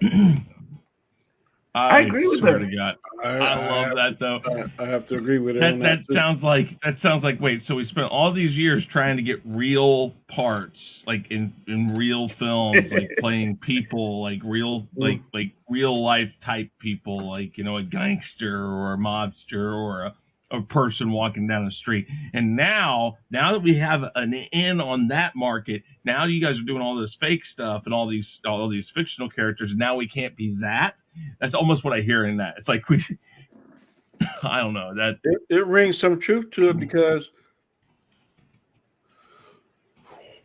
I agree with swear her. to God. I love that though. I have to agree with her on that. That sounds like wait, so we spent all these years trying to get real parts like in real films, like playing people, like real like real life type people, like a gangster or a mobster or a person walking down the street. And now that we have an in on that market, now you guys are doing all this fake stuff and all these fictional characters, and now we can't be that. That's almost what I hear in that. It's like I don't know that it rings some truth to it, because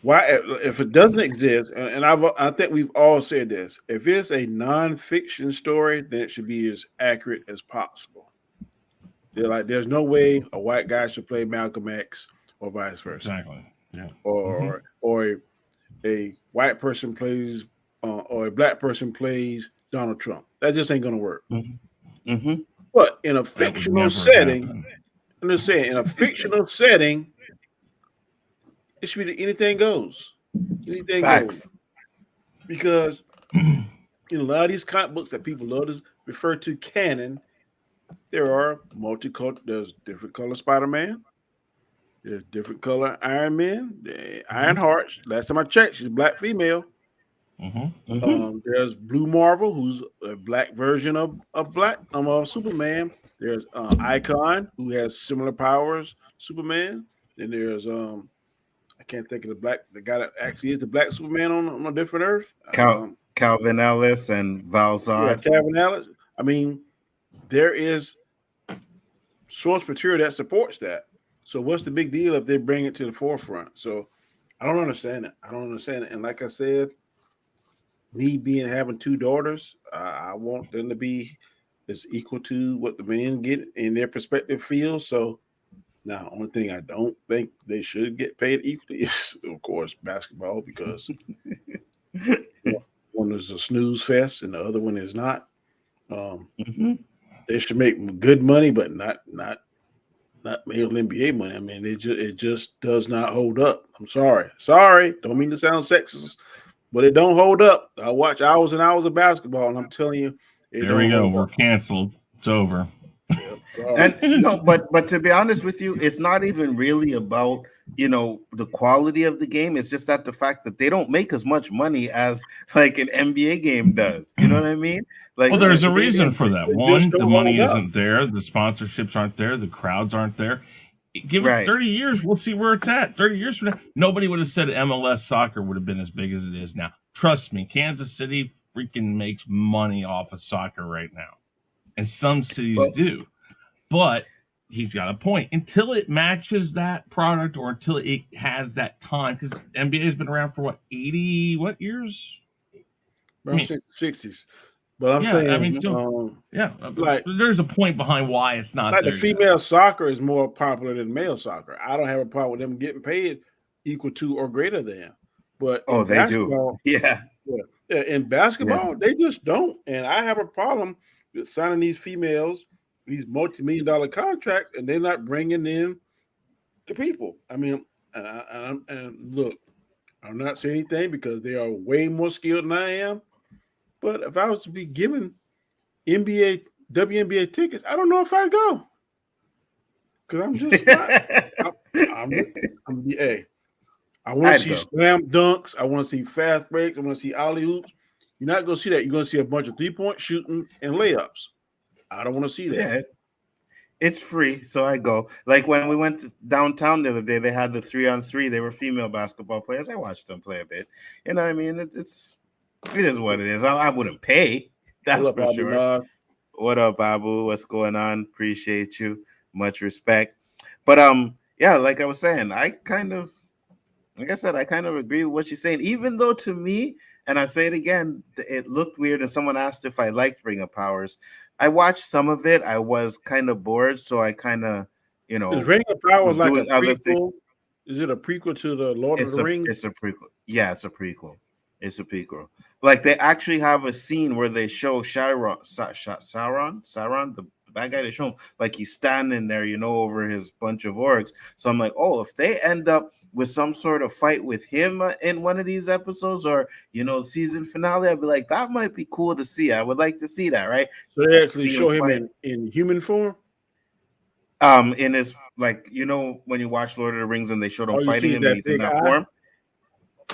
why, if it doesn't exist, and I think we've all said this, if it's a nonfiction story, then it should be as accurate as possible. There's no way a white guy should play Malcolm X or vice versa. exactly. Yeah. Or a white person plays or a black person plays Donald Trump. That just ain't gonna work. Mm-hmm. Mm-hmm. But in a fictional setting, I'm just saying, in a fictional setting, it should be anything goes. Anything goes. Because a lot of these comic books that people love to refer to canon, there are multicolored. There's different color Spider-Man. There's different color Iron Man. Iron Heart. Last time I checked, she's a black female. Mm-hmm. Mm-hmm. There's Blue Marvel, who's a black version of Superman. There's Icon, who has similar powers, Superman. Then there's I can't think of the guy that actually is the black Superman on a different Earth. Calvin Ellis and Val Zod. Yeah, Calvin Ellis. I mean, there is source material that supports that. So what's the big deal if they bring it to the forefront? So I don't understand it. And like I said, me having two daughters, I want them to be as equal to what the men get in their perspective field. So Now, only thing I don't think they should get paid equally is, of course, basketball because one is a snooze fest and the other one is not. Mm-hmm. They should make good money, but not male NBA money. I mean, it just does not hold up. I'm sorry, don't mean to sound sexist, but it don't hold up. I watch hours and hours of basketball, and I'm telling you, it There we don't go. hold We're up. canceled. It's over. Yeah, sorry. And no, but to be honest with you, it's not even really about the quality of the game. It's just that the fact that they don't make as much money as like an NBA game does. You know what I mean? Like Well, there's a they reason for that. It just One, the don't money hold up. isn't there, the sponsorships aren't there, the crowds aren't there. Give it right. 30 years, we'll see where it's at. 30 years from now, nobody would have said MLS soccer would have been as big as it is now. Trust me, Kansas City freaking makes money off of soccer right now. And some cities Well, do. But he's got a point. Until it matches that product or until it has that time, because NBA has been around for what, 80 years? I around mean, 60s. But I'm yeah, I mean, saying, still, yeah. like There's a point behind why it's not the there yet. female soccer is more popular than male soccer. I don't have a problem with them getting paid equal to or greater than. But Oh, in they do. basketball, Yeah. yeah, in Yeah. basketball, they just don't. And I have a problem with signing these females these multi-million-dollar contracts, and they're not bringing in the people. I mean, and look, I'm not saying anything because they are way more skilled than I am. But if I was to be given NBA, WNBA tickets, I don't know if I'd go because I'm just not. Hey, I want to I'd see go. slam dunks. I want to see fast breaks. I want to see alley hoops. You're not going to see that. You're going to see a bunch of 3-point shooting and layups. I don't want to see that. Yeah, it's free, so I go. Like when we went to downtown the other day, they had the 3-on-3. They were female basketball players. I watched them play a bit. You know what I mean? It is what it is. I wouldn't pay. What That's up, for Abu sure. Nas? What up, Abu? What's going on? Appreciate you. Much respect. But yeah, like I was saying, like I said, I kind of agree with what she's saying. Even though to me, and I say it again, it looked weird. And someone asked if I liked Ring of Powers. I watched some of it. I was kind of bored, so I kind of, Is Ring of Power was like a doing other things. prequel? Is it a prequel to the Lord of the Rings? It's a prequel. Yeah, it's a prequel. It's a prequel. Like they actually have a scene where they show Sauron, the bad guy. They show him like he's standing there, over his bunch of orcs. So I'm like, oh, if they end up with some sort of fight with him in one of these episodes, or season finale, I'd be like, that might be cool to see. I would like to see that, right? So they actually See show him fight. in human form? In his, like, when you watch Lord of the Rings and they showed him All you fighting see is him and that he's in big that eye? form.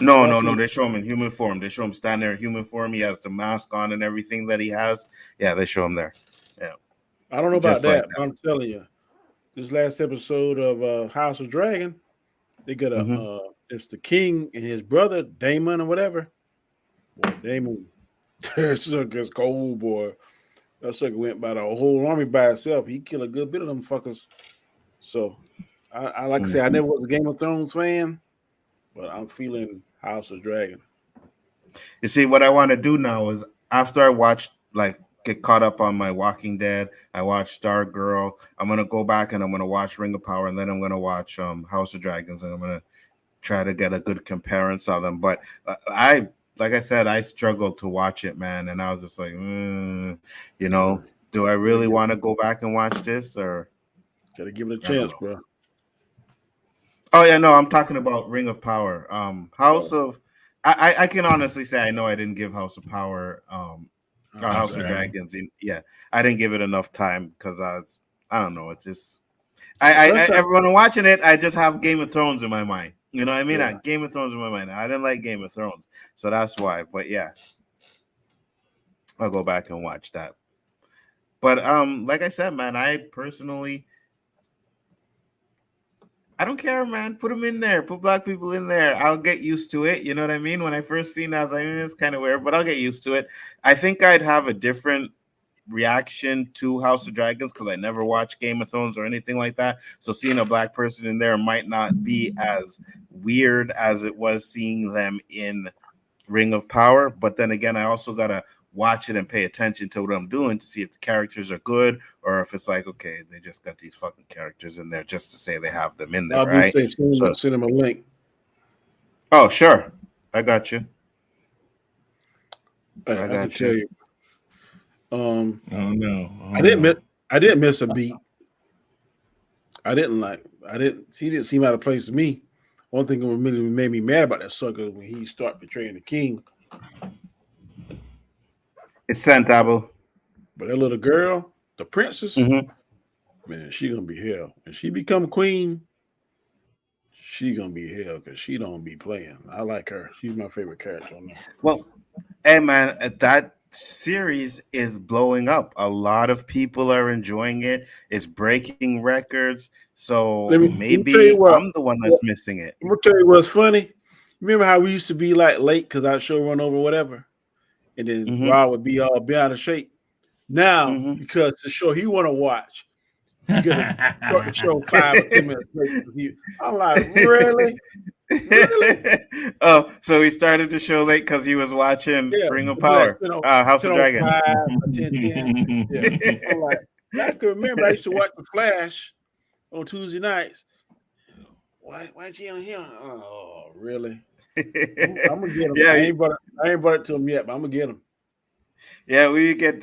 All I No. see- They show him in human form. They show him standing there in human form. He has the mask on and everything that he has. Yeah, they show him there. Yeah, I don't know about just like that, but I'm telling you, this last episode of House of Dragon, they got Mhm. it's the king and his brother, Damon or whatever. Boy, Damon, that sucker's cold, boy. That sucker went by the whole army by himself. He killed a good bit of them fuckers. So, I like to say, I never was a Game of Thrones fan, but I'm feeling House of Dragon. You see, what I want to do now is after I watch, like, get caught up on my Walking Dead, I watch Stargirl. I'm gonna go back and I'm gonna watch Ring of Power, and then I'm gonna watch House of Dragons, and I'm gonna try to get a good comparison of them. But like I said, I struggled to watch it, man, and I was just like, do I really want to go back and watch this, or Gotta give it a I don't chance, know. bro. Oh yeah, no, I'm talking about Ring of Power. House of I can honestly say I know I didn't give House of Power House of Dragons. Yeah, I didn't give it enough time because I don't know, it just everyone watching it, I just have Game of Thrones in my mind. You know what I mean? Yeah. Game of Thrones in my mind. I didn't like Game of Thrones, so that's why. But yeah, I'll go back and watch that. But like I said, man, I personally, I don't care, man. Put them in there. Put black people in there. I'll get used to it. You know what I mean? When I first seen it, I was like, it's kind of weird, but I'll get used to it. I think I'd have a different reaction to House of Dragons because I never watched Game of Thrones or anything like that. So seeing a black person in there might not be as weird as it was seeing them in Ring of Power. But then again, I also gotta watch it and pay attention to what I'm doing to see if the characters are good or if it's like, okay, they just got these fucking characters in there just to say they have them in there, I'll right? send him a link. Oh, sure. I got you. I can tell you. Oh no. I didn't miss a beat. He didn't seem out of place to me. One thing that really made me mad about that sucker when he started betraying the king. It's sent, Abu. But that little girl, the princess, Mm-hmm. man, she gonna be hell. When she become queen, she gonna be hell because she don't be playing. I like her. She's my favorite character on there. Well, hey man, that series is blowing up. A lot of people are enjoying it. It's breaking records. So maybe I'm the one that's missing it. I'm gonna tell you what's funny. Remember how we used to be like late because our show run over whatever, and then Rob would be all out of shape. Now because the show he want to watch, you gotta start the show 5 or 10 minutes late. I'm like, really? Oh, so he started the show late because he was watching Ring of Power, House of Dragon. 5 or 10. Yeah. I'm like, I can remember I used to watch The Flash on Tuesday nights. Why you on here? Oh, really? I'm gonna get him. Yeah, I ain't brought it to him yet, but I'm gonna get him. Yeah, we would get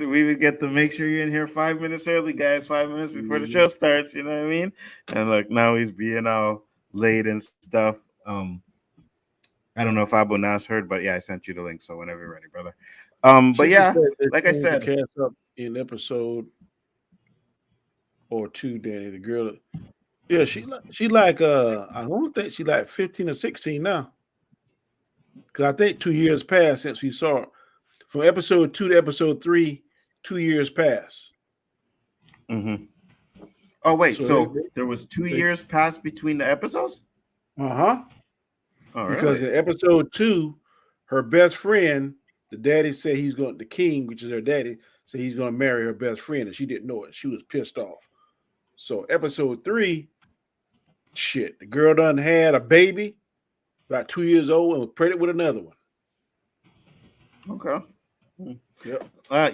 to make sure you're in here 5 minutes early, guys. 5 minutes before the show starts. You know what I mean? And look, now he's being all late and stuff. I don't know if Abu Nas heard, but yeah, I sent you the link. So whenever you're ready, brother. But yeah, like I said, cast up in episode or 2, Danny, the girl. Yeah, she like I don't think she like 15 or 16 now. Because I think 2 years passed since we saw her. From episode 2 to episode 3, 2 years passed. Mm-hmm. Oh wait, so there was 2 years passed between the episodes? Uh-huh. Oh, because really? in episode 2, her best friend, the daddy said the king, which is her daddy, said he's gonna marry her best friend, and she didn't know it. She was pissed off. So episode 3, shit, the girl done had a baby, about 2 years old, and was pregnant with another one. Okay. Yep.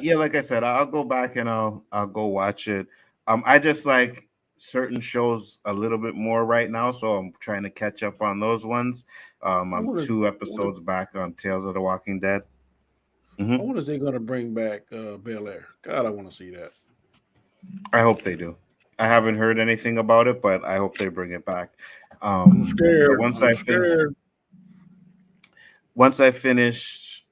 Yeah, like I said, I'll go back and I'll go watch it. I just like certain shows a little bit more right now, so I'm trying to catch up on those ones. I'm 2 episodes back on Tales of the Walking Dead. I wonder if they're gonna bring back Bel Air. God, I want to see that. I hope they do. I haven't heard anything about it, but I hope they bring it back. I'm scared. Once I finish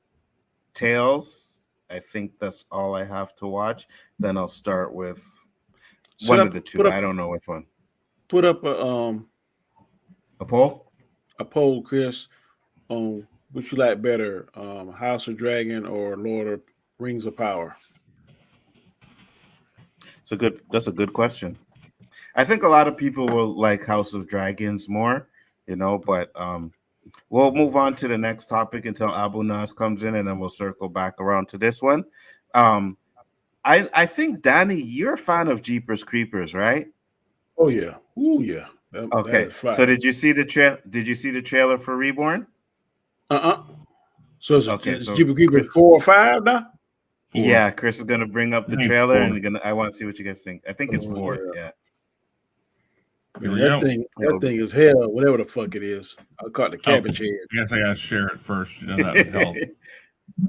Tales, I think that's all I have to watch. Then I'll start with one of the 2. I don't know which one. Put up a poll. A poll, Chris, on which you like better, House of Dragon or Lord of Rings of Power. That's a good question. I think a lot of people will like House of Dragons more, but we'll move on to the next topic until Abu Nas comes in, and then we'll circle back around to this one. I think, Danny, you're a fan of Jeepers Creepers, right? Oh yeah. Ooh yeah. Okay. So did you see the trailer for Reborn? So it's Jeepers Creepers 4 or 5 now? 4. Yeah, Chris is gonna bring up the trailer, and I want to see what you guys think. I think it's 4. Yeah. Man, that thing is hell, whatever the fuck it is. I caught the cabbage head. I guess I gotta share it first. That would help.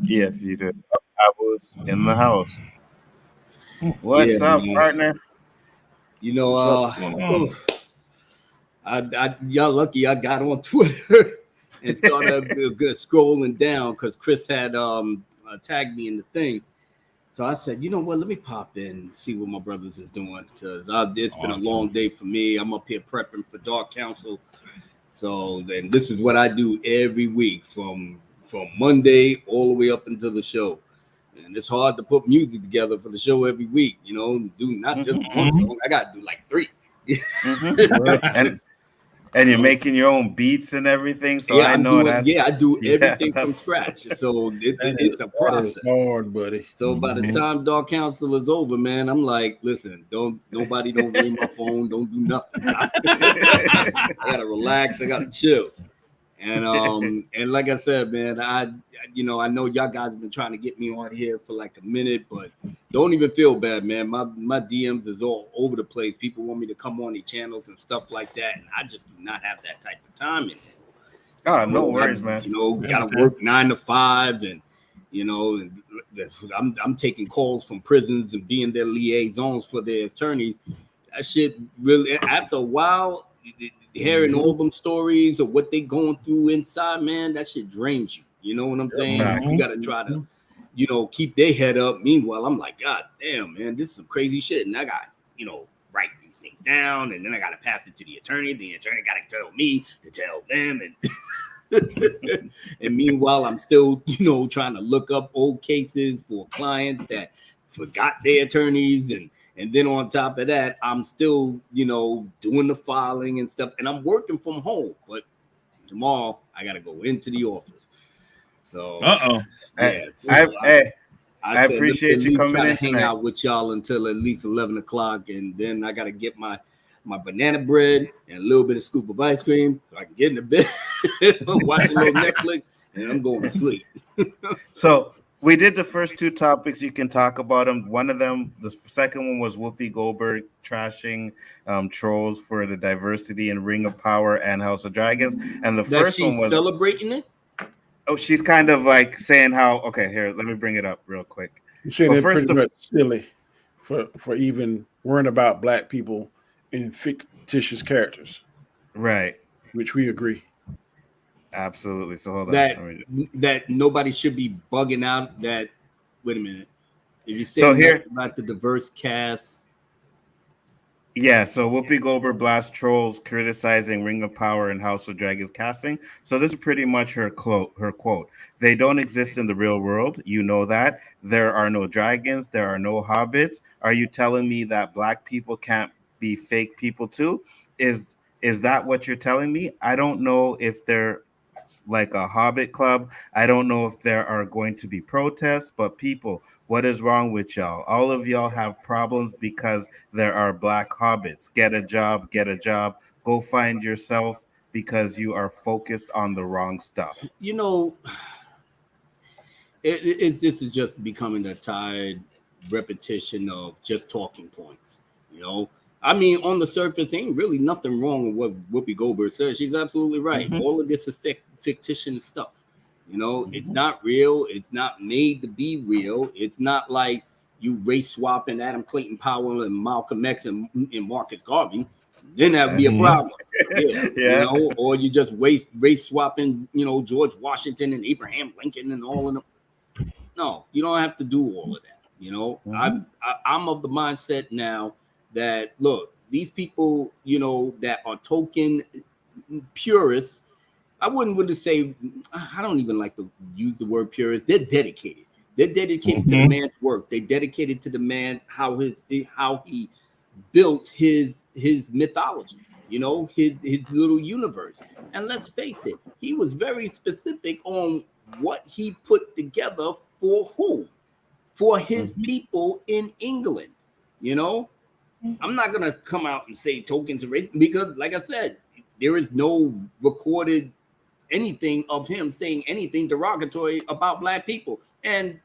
Yes, you do. I was in the house. What's up, partner? Y'all lucky I got on Twitter and started good scrolling down because Chris had tagged me in the thing. So I said, you know what? Let me pop in and see what my brothers is doing because it's been a long day for me. I'm up here prepping for Dark Council. So then this is what I do every week from Monday all the way up until the show. And it's hard to put music together for the show every week, do not just one song. I got to do like 3. And you're making your own beats and everything. So I know that. Yeah, I do everything from scratch. So it's a process. Hard, buddy. So by the time Dark Council is over, man, I'm like, listen, nobody don't ring my phone, don't do nothing. I gotta relax, I gotta chill. And like I said, man, I know y'all guys have been trying to get me on here for like a minute, but don't even feel bad, man. My DMs is all over the place. People want me to come on their channels and stuff like that, and I just do not have that type of time anymore. Oh, no worries, man. Gotta work 9 to 5, and I'm taking calls from prisons and being their liaisons for their attorneys. That shit really, after a while, hearing all them stories of what they going through inside, man, that shit drains you. You know what I'm saying? You got to try to, keep their head up. Meanwhile, I'm like, God damn, man, this is some crazy shit. And I got, write these things down, and then I got to pass it to the attorney. The attorney got to tell me to tell them. And and meanwhile, I'm still, trying to look up old cases for clients that forgot their attorneys. And then on top of that, I'm still, doing the filing and stuff. And I'm working from home. But tomorrow, I got to go into the office. So, I said, appreciate you coming in hang tonight. out with y'all until at least 11 o'clock. And then I got to get my banana bread and a little bit of scoop of ice cream so I can get in the bed, watch a little Netflix, and I'm going to sleep. So we did the first two topics. You can talk about them. One of them, the second one was Whoopi Goldberg trashing trolls for the diversity in Ring of Power and House of Dragons. And the first one was celebrating it. Oh, she's kind of like saying how, okay, here, let me bring it up real quick. You're saying it's pretty much silly for even worrying about black people in fictitious characters. Right. Which we agree. Absolutely. So hold on. That nobody should be bugging out that, wait a minute. If you say about the diverse cast. Yeah, so Whoopi Goldberg blasts trolls criticizing Ring of Power and House of Dragons casting. So this is pretty much her quote. They don't exist in the real world. You know that. There are no dragons. There are no hobbits. Are you telling me that black people can't be fake people too? Is that what you're telling me? I don't know if they're like a hobbit club. I don't know if there are going to be protests, but people, what is wrong with y'all? All of y'all have problems because there are black hobbits. Get a job. Go find yourself because you are focused on the wrong stuff. This is just becoming a tired repetition of just talking points. I mean, on the surface, ain't really nothing wrong with what Whoopi Goldberg says. She's absolutely right. Mm-hmm. All of this is fictitious stuff. It's not real. It's not made to be real. It's not like you race swapping Adam Clayton Powell and Malcolm X and Marcus Garvey. Then that would be a problem. Yeah. Or you just race swapping, George Washington and Abraham Lincoln and all of them. No, you don't have to do all of that. Mm-hmm. I'm of the mindset now that, look, these people, that are token purists, I wouldn't really say, I don't even like to use the word purist. They're dedicated. They're dedicated to the man's work. They're dedicated to the man, how he built his mythology, his little universe. And let's face it, he was very specific on what he put together for who? For his people in England, I'm not going to come out and say tokens of race because, like I said, there is no recorded anything of him saying anything derogatory about black people. And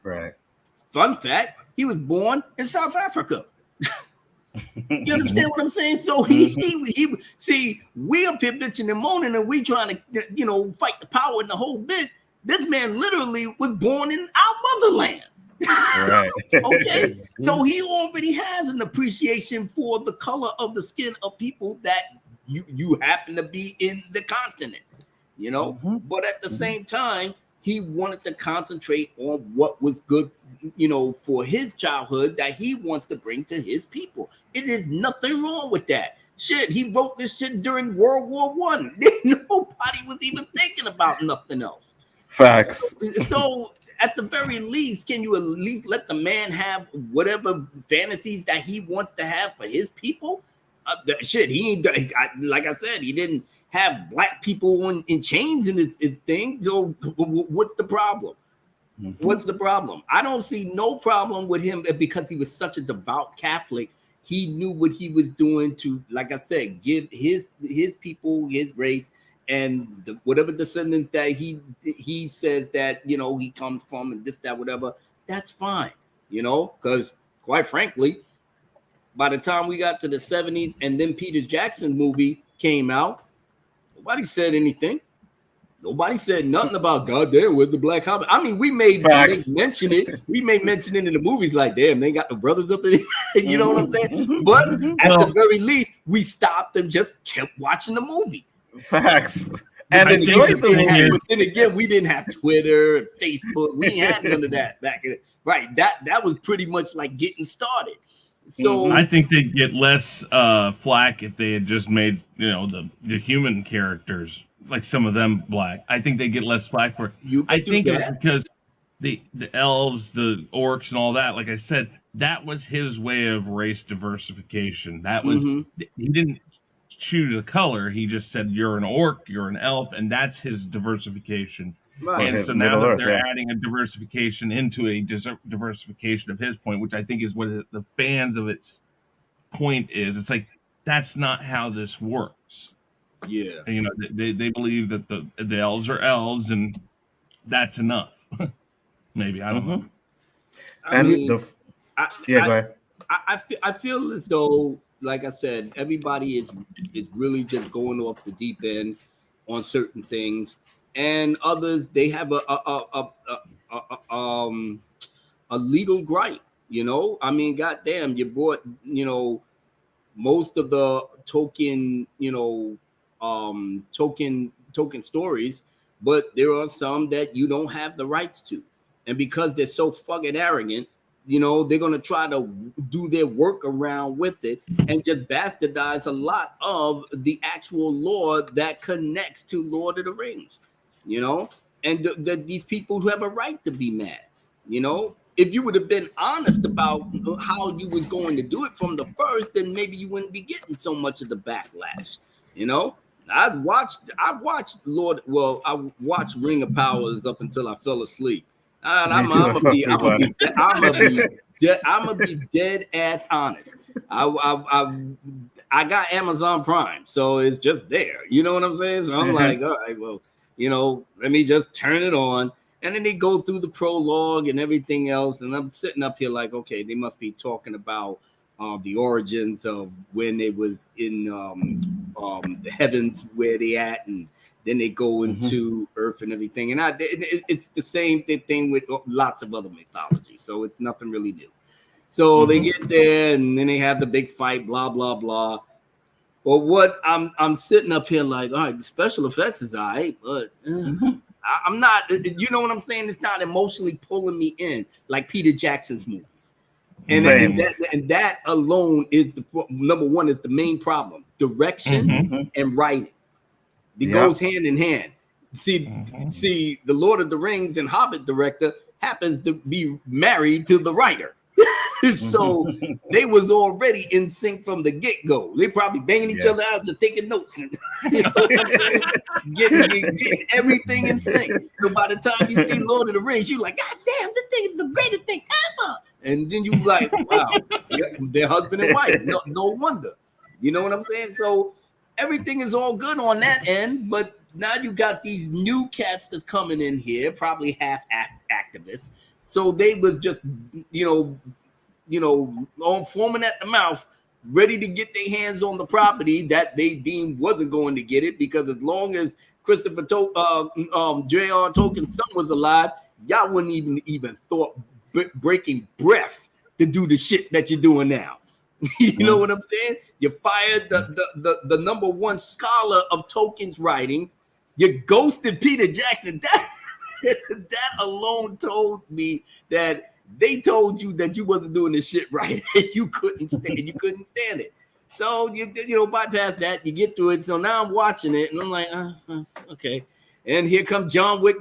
fun fact, he was born in South Africa. You understand what I'm saying? So he see, we up here bitching and moaning and we trying to, fight the power and the whole bit. This man literally was born in our motherland. Right. Okay. So he already has an appreciation for the color of the skin of people that you happen to be in the continent, but at the same time, he wanted to concentrate on what was good, for his childhood that he wants to bring to his people. It is nothing wrong with that. Shit, he wrote this shit during World War I. Nobody was even thinking about nothing else. Facts. So at the very least, can you at least let the man have whatever fantasies that he wants to have for his people? Like I said, he didn't have black people in chains in his thing. So what's the problem? What's the problem? I don't see no problem with him because he was such a devout Catholic. He knew what he was doing to, like I said, give his people, his race, and whatever descendants that he says that he comes from and this, that, whatever, that's fine, because quite frankly, by the time we got to the 70s and then Peter Jackson's movie came out, nobody said anything. Nobody said nothing about goddamn with the Black Hobbit. I mean, we may mention it. We may mention it in the movies, like, damn, they got the brothers up in it. You know what I'm saying? But at the very least, we stopped and just kept watching the movie. Facts. And enjoyed the movie. But then again, we didn't have Twitter and Facebook. We had none of that back in it. Right. That was pretty much like getting started. So I think they'd get less flack if they had just made, the human characters, like some of them, black. I think they get less flack for it. I think it was because the elves, the orcs, and all that, like I said, that was his way of race diversification. That was he didn't choose a color. He just said, you're an orc, you're an elf, and that's his diversification. Right. And so now that they're adding a diversification into a diversification of his point, which I think is what the fans of its point is. It's like, that's not how this works. Yeah. And, they believe that the elves are elves, and that's enough. Maybe, I don't know. Go ahead. I feel as though, like I said, everybody is really just going off the deep end on certain things. And others, they have a legal gripe, I mean, goddamn, you bought, most of the token stories, but there are some that you don't have the rights to. And because they're so fucking arrogant, they're going to try to do their work around with it and just bastardize a lot of the actual lore that connects to Lord of the Rings. And these people who have a right to be mad, if you would have been honest about how you was going to do it from the first, then maybe you wouldn't be getting so much of the backlash. I watched I watched Ring of Powers up until I fell asleep. And I'm gonna be dead ass honest. I got Amazon Prime, so it's just there. You know what I'm saying? So I'm like, all right, well, let me just turn it on. And then they go through the prologue and everything else. And I'm sitting up here like, okay, they must be talking about the origins of when they was in the heavens where they at. And then they go into Earth and everything. And it's the same thing with lots of other mythology. So it's nothing really new. So they get there and then they have the big fight, blah, blah, blah. Well, what I'm sitting up here like, all right, the special effects is all right, but I'm not, you know what I'm saying? It's not emotionally pulling me in like Peter Jackson's movies. And that alone is the number one, is the main problem. Direction and writing. It goes hand in hand. See, the Lord of the Rings and Hobbit director happens to be married to the writer. So they was already in sync from the get-go. They probably banging each other out, just taking notes and getting everything in sync. So by the time you see Lord of the Rings, you're like, God damn, this thing is the greatest thing ever. And then you like, wow, they're husband and wife. No wonder. You know what I'm saying? So everything is all good on that end, but now you got these new cats that's coming in here, probably half activists. So they was just, on foaming at the mouth, ready to get their hands on the property that they deemed wasn't going to get it, because as long as J.R. Tolkien's son was alive, y'all wouldn't even thought breaking breath to do the shit that you're doing now. You know what I'm saying? You fired the number one scholar of Tolkien's writings. You ghosted Peter Jackson. That alone told me that they told you that you wasn't doing this shit right. You couldn't stand it. So you bypass that. You get through it. So now I'm watching it and I'm like, okay. And here comes John Wick.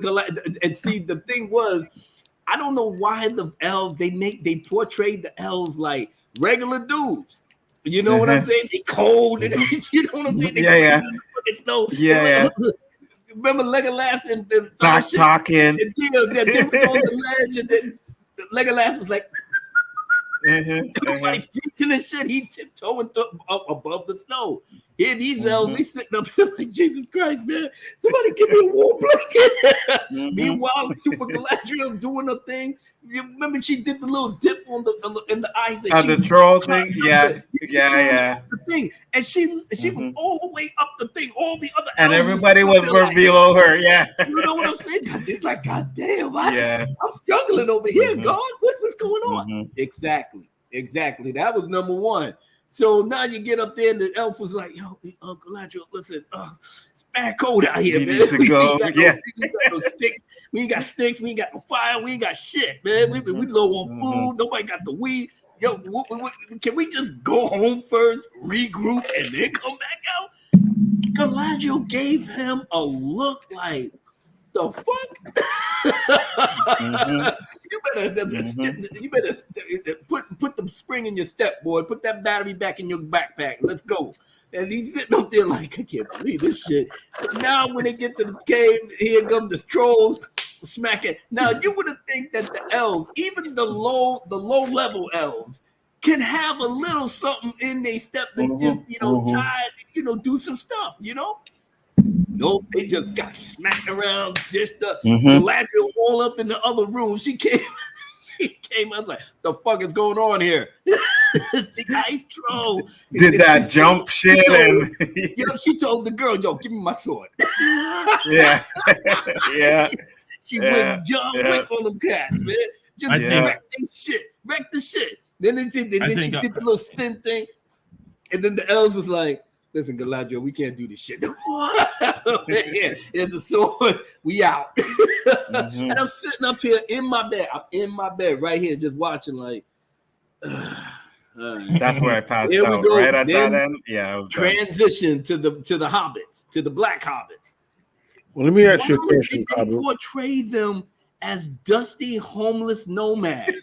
And see, the thing was, I don't know why the elves they portrayed the elves like regular dudes. You know what I'm saying? They cold. And, you know what I'm saying? Remember Legolas and back talking. They was on the ledge, and then Legolas was like, Everybody freezing and shit. He tiptoeing up above the snow. Here these elves, they sitting up here like, Jesus Christ, man. Somebody give me a warm blanket. Meanwhile, Super Galadriel doing her thing. You remember she did the little dip in the ice. And the troll thing? Yeah. The thing. And she was all the way up the thing. All the other and elves everybody was below her. Yeah. You know what I'm saying? It's like, God damn, I'm struggling over here, God. What's going on? Exactly. That was number one. So now you get up there and the elf was like, yo, Galadriel, listen, it's bad cold out here, man. We got no sticks. We ain't got sticks. We ain't got no fire. We ain't got shit, man. We low on food. Nobody got the weed. Yo, can we just go home first, regroup, and then come back out? Galadriel gave him a look like, the fuck? You better put the spring in your step, boy. Put that battery back in your backpack. Let's go. And he's sitting up there like, I can't believe this shit. So now when they get to the cave, here come the trolls smacking. Now you would think that the elves, even the low level elves, can have a little something in their step to just, try, do some stuff, Nope, they just got smacked around, dished up. Galadriel all up in the other room. She came. I was like, "The fuck is going on here?" The ice troll did that jump shit, she told the girl, "Yo, give me my sword." Yeah. She went John Wick on them cats, man. Just wreck the shit. Then she did the little spin thing, and then the elves was like, listen, Galadriel, we can't do this shit no more. Here's the sword. We out. And I'm sitting up here in my bed. I'm in my bed right here just watching like. That's where I passed out. Right at that end. Yeah. Transition to the hobbits, to the black hobbits. Well, let me ask you a question. They portray them as dusty, homeless nomads.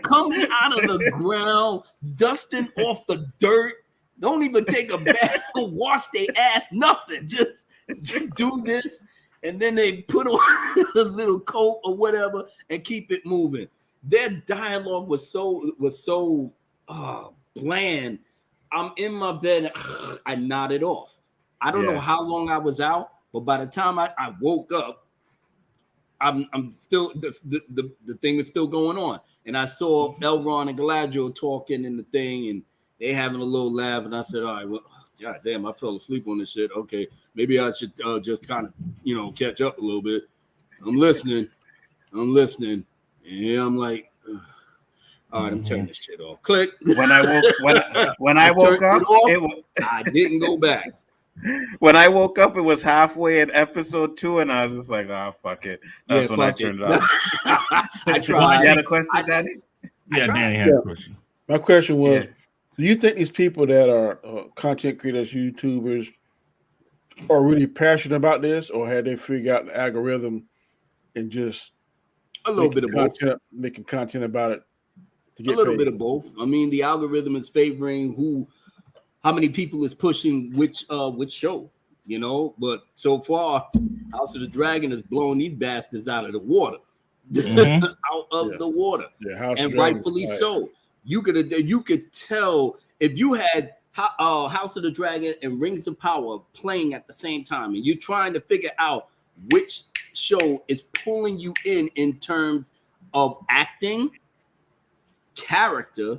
Coming out of the ground, dusting off the dirt. Don't even take a bath or wash their ass, nothing. Just do this, and then they put on a little coat or whatever and keep it moving. Their dialogue was so bland. I'm in my bed, I nodded off. I don't know how long I was out, but by the time I woke up, I'm still the thing is still going on, and I saw Elrond and Galadriel talking in the thing and. They having a little laugh, and I said, all right, well, God damn, I fell asleep on this shit. Okay, maybe I should just kind of, catch up a little bit. I'm listening. And I'm like, all right, I'm turning this shit off. Click. When I woke up, I didn't go back. When I woke up, it was halfway in episode 2, and I was just like, oh, fuck it. That's when I turned it off. I tried. You had a question, Danny? Yeah, Danny had a question. My question was, do you think these people that are content creators, YouTubers, are really passionate about this, or had they figured out the algorithm and just a little bit of both, making content about it? A little bit of both. I mean, the algorithm is favoring how many people is pushing which show, But so far, House of the Dragon is blowing these bastards out of the water, out of the water, and rightfully so. You could tell if you had House of the Dragon and Rings of Power playing at the same time, and you're trying to figure out which show is pulling you in terms of acting, character.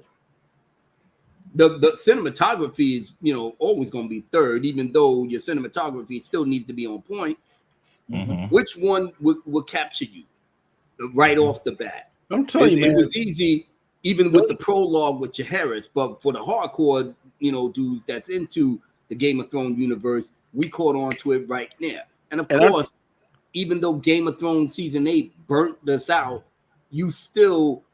The cinematography is always going to be third, even though your cinematography still needs to be on point. Which one would capture you right off the bat? I'm telling you, it was easy. Even with the prologue with Jaehaerys, but for the hardcore, dudes that's into the Game of Thrones universe, we caught on to it right now. And of course, even though Game of Thrones season 8 burnt us out,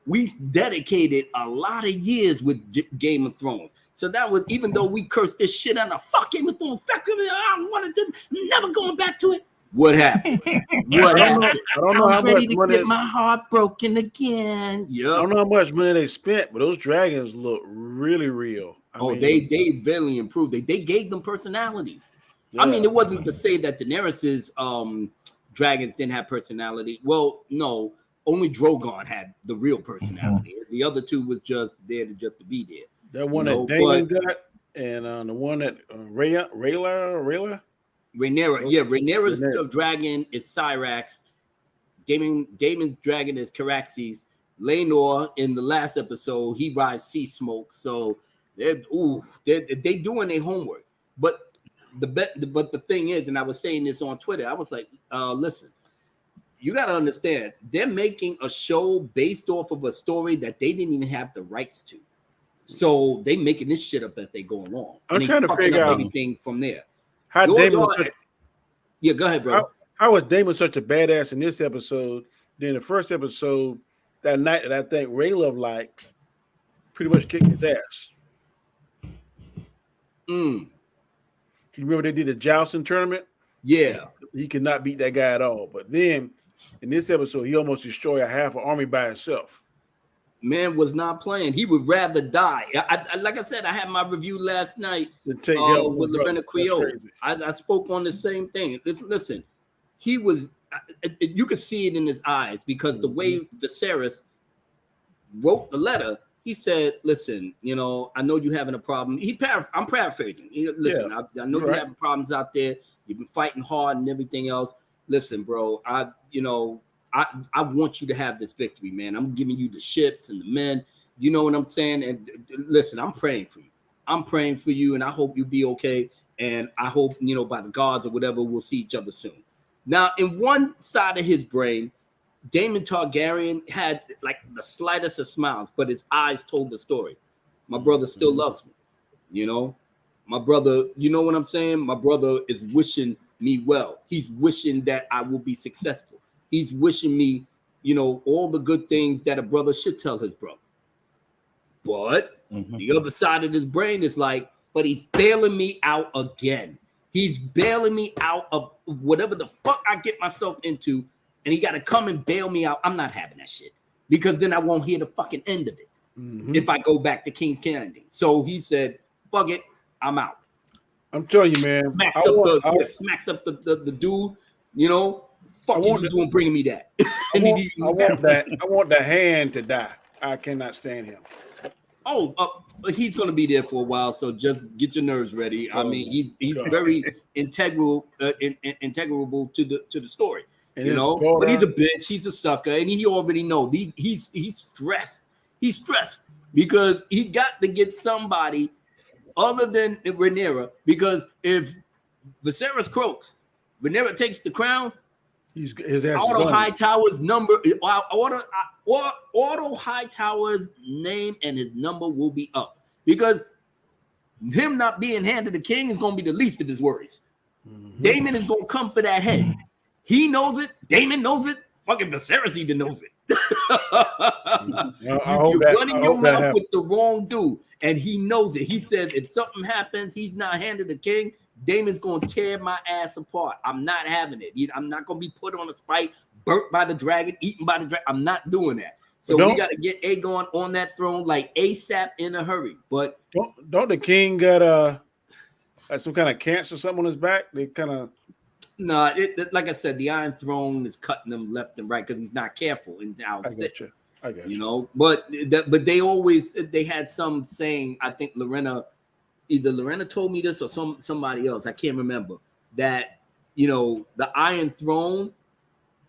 we dedicated a lot of years with Game of Thrones. So that was, even though we cursed this shit out of fuck Game of Thrones, I wanted to never going back to it. What happened? I don't know how much money. Get my heart broken again. Yep. I don't know how much money they spent, but those dragons look really real. I mean, they really improved. They gave them personalities. Yeah. I mean, it wasn't to say that Daenerys's dragons didn't have personality. Well, no, only Drogon had the real personality. The other two was just there to be there. That one that Damon got, and the one that Rayla. Rhaenyra, yeah, Rhaenyra's dragon is Cyrax. Damon's dragon is Caraxes. Laenor in the last episode, he rides sea smoke. So they doing their homework. But the thing is, and I was saying this on Twitter, I was like, listen, you got to understand, they're making a show based off of a story that they didn't even have the rights to. So they making this shit up as they go along. I'm trying to figure out everything from there. How Damon go ahead, bro. How was Damon such a badass in this episode? Then the first episode, that night that I think Ray Love pretty much kicked his ass. You remember they did a jousting tournament? Yeah. He could not beat that guy at all. But then in this episode, he almost destroyed a half an army by himself. Man was not playing. He would rather die. Like I said, I had my review last night with Lorena Creole. I spoke on the same thing. Listen, he was. You could see it in his eyes because the way Viserys wrote the letter, he said, "Listen, I know you're having a problem." I'm paraphrasing. Listen, I know you're having problems out there. You've been fighting hard and everything else. Listen, bro, I want you to have this victory, man. I'm giving you the ships and the men. You know what I'm saying? And listen, I'm praying for you. I'm praying for you, and I hope you'll be okay. And I hope, by the gods or whatever, we'll see each other soon. Now, in one side of his brain, Daemon Targaryen had like the slightest of smiles, but his eyes told the story. My brother still loves me. My brother, you know what I'm saying? My brother is wishing me well. He's wishing that I will be successful. He's wishing me, all the good things that a brother should tell his brother. But the other side of his brain is like, but he's bailing me out again. He's bailing me out of whatever the fuck I get myself into, and he got to come and bail me out. I'm not having that shit because then I won't hear the fucking end of it if I go back to King's Landing. So he said, fuck it, I'm out. I'm telling you, man. Smacked up the dude, fuck you doing bringing me that. I want the hand to die. I cannot stand him. He's going to be there for a while, so just get your nerves ready. I mean, he's very integral to the story, But he's a bitch. He's a sucker, and he already knows. He's stressed. He's stressed because he got to get somebody other than Rhaenyra. Because if Viserys croaks, Rhaenyra takes the crown. His ass Otto Hightower's number, Otto Hightower's name and his number will be up because him not being handed the king is going to be the least of his worries. Daemon is going to come for that head. He knows it. Daemon knows it. Fucking Viserys even knows it. You're running your mouth with the wrong dude, and he knows it. He says if something happens, he's not handed the king. Damon's going to tear my ass apart. I'm not having it. I'm not going to be put on a spike, burnt by the dragon, eaten by the dragon. I'm not doing that. So we got to get Aegon on that throne like ASAP in a hurry. But don't the king got some kind of cancer or something on his back? They kind of like I said, the Iron Throne is cutting him left and right because he's not careful. And now I get you. But they had some saying. I think Either Lorena told me this or somebody else. I can't remember that. The Iron Throne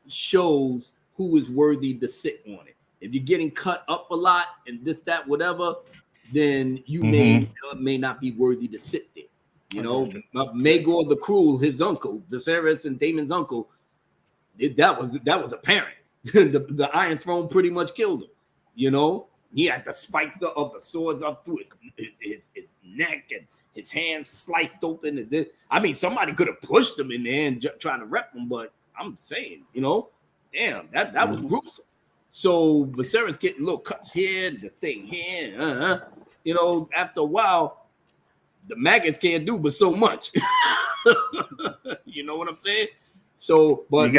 shows who is worthy to sit on it. If you're getting cut up a lot and this, that, whatever, then you may not be worthy to sit there. Maegor the Cruel, his uncle, Viserys and Daemon's uncle, that was apparent. the Iron Throne pretty much killed him. He had the spikes of the swords up through his neck and his hands sliced open. And somebody could have pushed him in there and trying to rep him, but I'm saying, damn, that was gruesome. So Viserys getting little cuts here, the thing here. After a while, the maggots can't do but so much. You know what I'm saying? So, but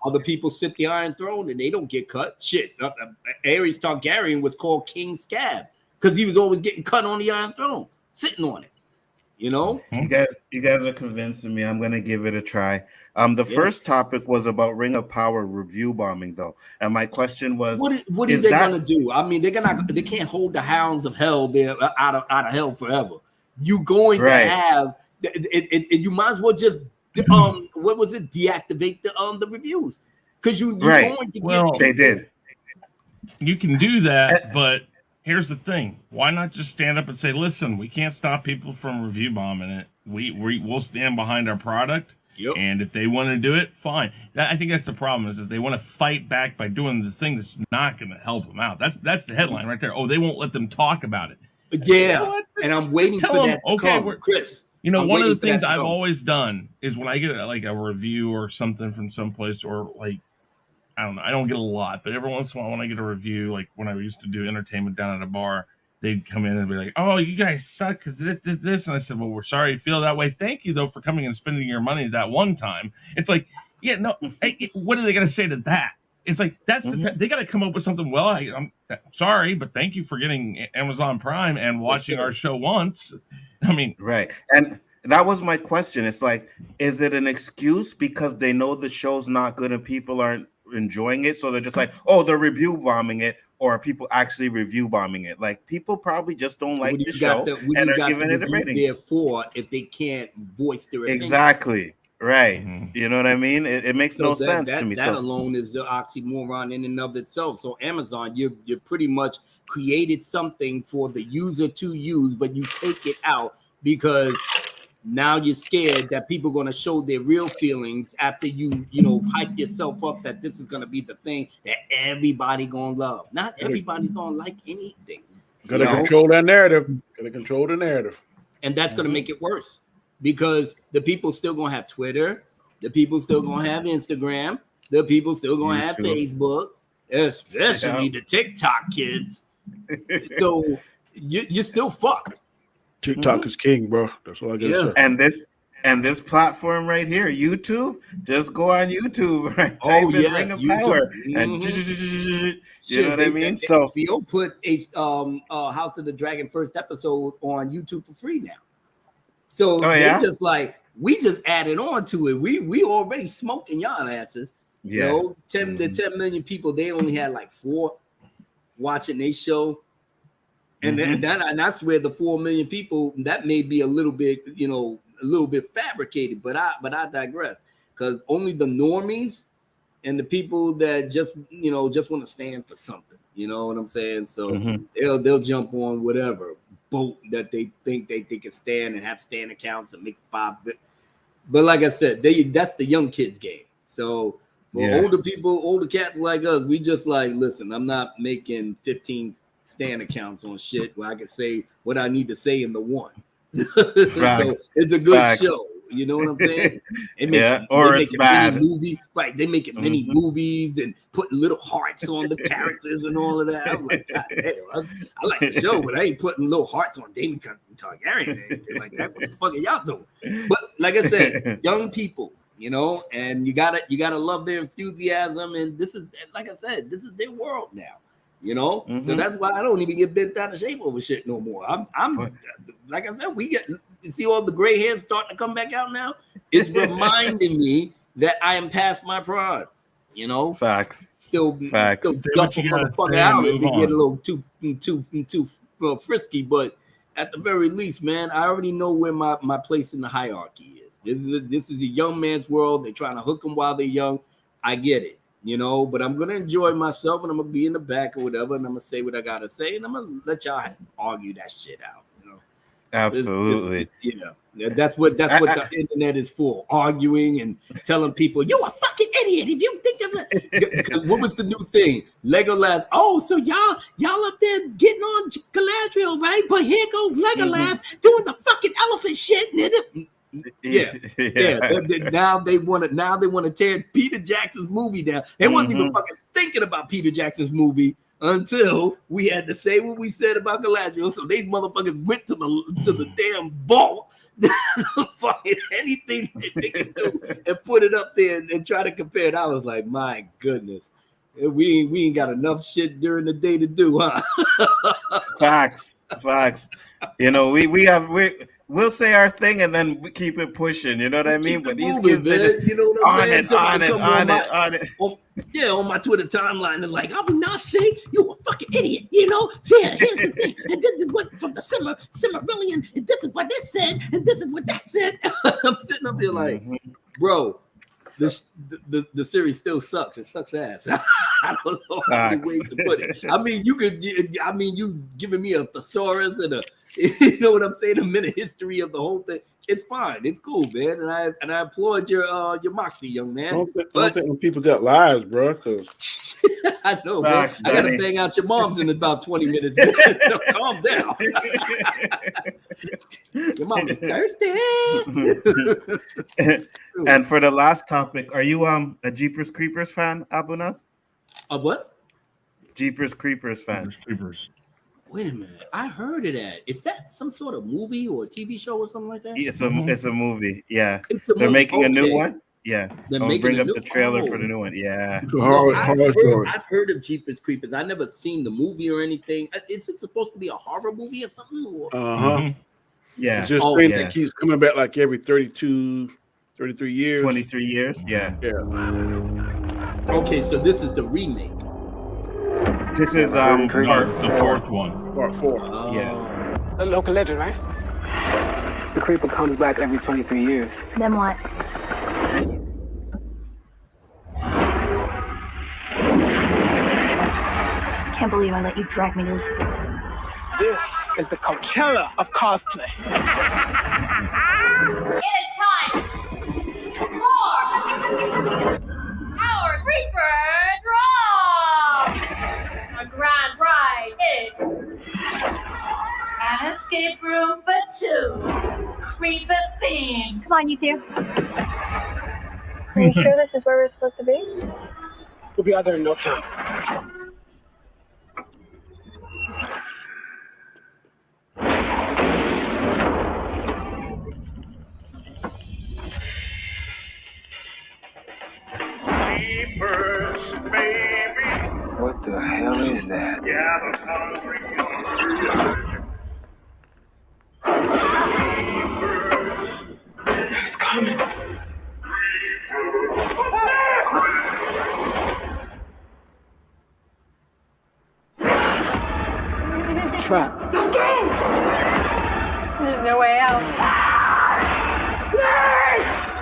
other people sit the Iron Throne and they don't get cut. Shit, Aerys Targaryen was called King Scab because he was always getting cut on the Iron Throne, sitting on it. You know, You guys are convincing me. I'm gonna give it a try. The first topic was about Ring of Power review bombing, though, and my question was, what are they gonna do? I mean, they can't hold the hounds of hell there out of hell forever. You going to have you might as well just what was it? Deactivate the reviews because you're going to get. They did. You can do that, but here's the thing: why not just stand up and say, "Listen, we can't stop people from review bombing it. We'll stand behind our product, and if they want to do it, fine." I think that's the problem: is that they want to fight back by doing the thing that's not going to help them out. That's the headline right there. Oh, they won't let them talk about it. Yeah, and I'm waiting for that. Okay, Chris. You know, one of the things I've always done is when I get like a review or something from someplace, or like, I don't know, I don't get a lot, but every once in a while when I get a review, like when I used to do entertainment down at a bar, they'd come in and be like, "Oh, you guys suck because this," and I said, "Well, we're sorry you feel that way. Thank you though for coming and spending your money that one time." It's like, yeah, no, what are they gonna say to that? It's like they got to come up with something. Well, I'm sorry, but thank you for getting Amazon Prime and watching our show once. I mean, right, and that was my question. It's like, is it an excuse because they know the show's not good and people aren't enjoying it, so they're just like, oh, they're review bombing it, or are people actually review bombing it? Like, people probably just don't like the show and are giving it a rating. Therefore, if they can't voice their opinion. Exactly. Right. You know what I mean? It makes no sense to me. That alone is the oxymoron in and of itself. So Amazon, you pretty much created something for the user to use, but you take it out because now you're scared that people are going to show their real feelings after you hype yourself up that this is going to be the thing that everybody going to love. Not everybody's going to like anything. Got to control that narrative. Got to control the narrative. And that's going to make it worse. Because the people still gonna have Twitter, the people still gonna have Instagram, the people still gonna have Facebook, especially the TikTok kids. So you're still fucked. TikTok is king, bro. That's all I gotta say. And this platform right here, YouTube, just go on YouTube, right? Type in Ring of Power, and you know what I mean. So HBO put a House of the Dragon first episode on YouTube for free now. So they're just like, we just added on to it. We already smoking y'all asses. You know, 10 million people, they only had like 4 watching their show. And that's where the 4 million people, that may be a little bit fabricated, but I digress. Because only the normies and the people that just want to stand for something. You know what I'm saying? So they'll jump on whatever boat that they think they can stand and have stand accounts and make 5. But like I said, that's the young kids game. So for older people, older cats like us, we just like, listen, I'm not making 15 stand accounts on shit where I can say what I need to say in the one. So it's a good show. You know what I'm saying? Or it's bad. Right. They make it many movies and put little hearts on the characters and all of that. I'm like, God damn, I like the show, but I ain't putting little hearts on Damon Targaryen and anything like that. What the fuck are y'all doing? But like I said, young people, and you gotta love their enthusiasm. And this is, like I said, this is their world now. So that's why I don't even get bent out of shape over shit no more. I'm like I said, you see all the gray hairs starting to come back out now. It's reminding me that I am past my prime. Facts. Still dump a motherfucker out if they get a little too frisky. But at the very least, man, I already know where my place in the hierarchy is. This is a young man's world. They're trying to hook them while they're young. I get it. But I'm gonna enjoy myself and I'm gonna be in the back or whatever, and I'm gonna say what I gotta say, and I'm gonna let y'all argue that shit out. Absolutely. That's what the internet is for: arguing and telling people you a fucking idiot if you think of it. What was the new thing? Legolas. Oh, so y'all up there getting on Galadriel, right? But here goes Legolas doing the fucking elephant shit. Now they want to tear Peter Jackson's movie down. They wasn't even fucking thinking about Peter Jackson's movie until we had to say what we said about Galadriel. So these motherfuckers went to the damn vault, fucking anything they can do, and put it up there and try to compare it. I was like, my goodness, we ain't got enough shit during the day to do, huh? Facts. we'll say our thing and then we keep it pushing. You know what I mean? Keep But it these moving, kids, they just man. You know what I'm saying? on it. On my Twitter timeline, they're like, I would not say you're a fucking idiot. You know, yeah, here's the thing. And this is what from the Cimmerillion, and this is what that said, and this is what that said. I'm sitting up here like, bro, the series still sucks. It sucks ass. I don't know how many ways to put it. I mean, you giving me a thesaurus and a, you know what I'm saying, a minute history of the whole thing. It's fine. It's cool, man. And I applaud your moxie, young man. I don't think when people got lives, bro. Because I know, man. I gotta bang out your moms in about 20 minutes. No, calm down. Your mom is thirsty. And for the last topic, are you a Jeepers Creepers fan, Abunas? A what? Jeepers Creepers fan. Creepers. Wait a minute. I heard of that. Is that some sort of movie or a TV show or something like that? It's a movie. Yeah. It's a They're movie. making a new Okay. one. Yeah. They're I'll making bring a up new- the trailer for oh. the new one. Yeah. No, horror story. I've heard of Jeepers Creepers. I never seen the movie or anything. Is it supposed to be a horror movie or something? Or? Yeah. It's just Oh, thing yeah. that keeps coming back like every 33 years. 23 years. Yeah. Yeah. Okay, so this is the remake. This is It's the fourth one. Part 4. yeah. A local legend, right? The creeper comes back every 23 years. Then what? Can't believe I let you drag me to this. This is the Coachella of cosplay. It is time for our Reaper Draw! Our grand prize is an escape room for 2. Reaper theme. Come on, you two. Are you sure this is where we're supposed to be? We'll be out there in no time. What the hell is that? It's coming. It's a trap. There's no way out.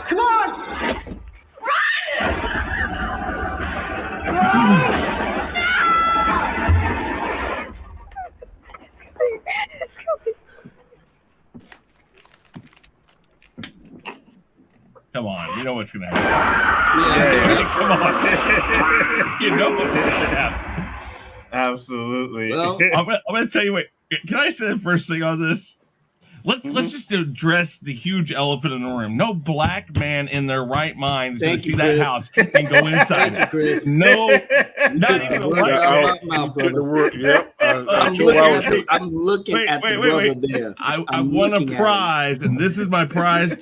Come on! Come on, you know what's gonna happen. Come on, you know what's gonna happen. Absolutely. Well, I'm gonna tell you what. Can I say the first thing on this? Let's just address the huge elephant in the room. No black man in their right mind is going to see that house and go inside it. Chris. No, not even a white man. Yep. I'm looking at the brother there. I won a prize, and this is my prize.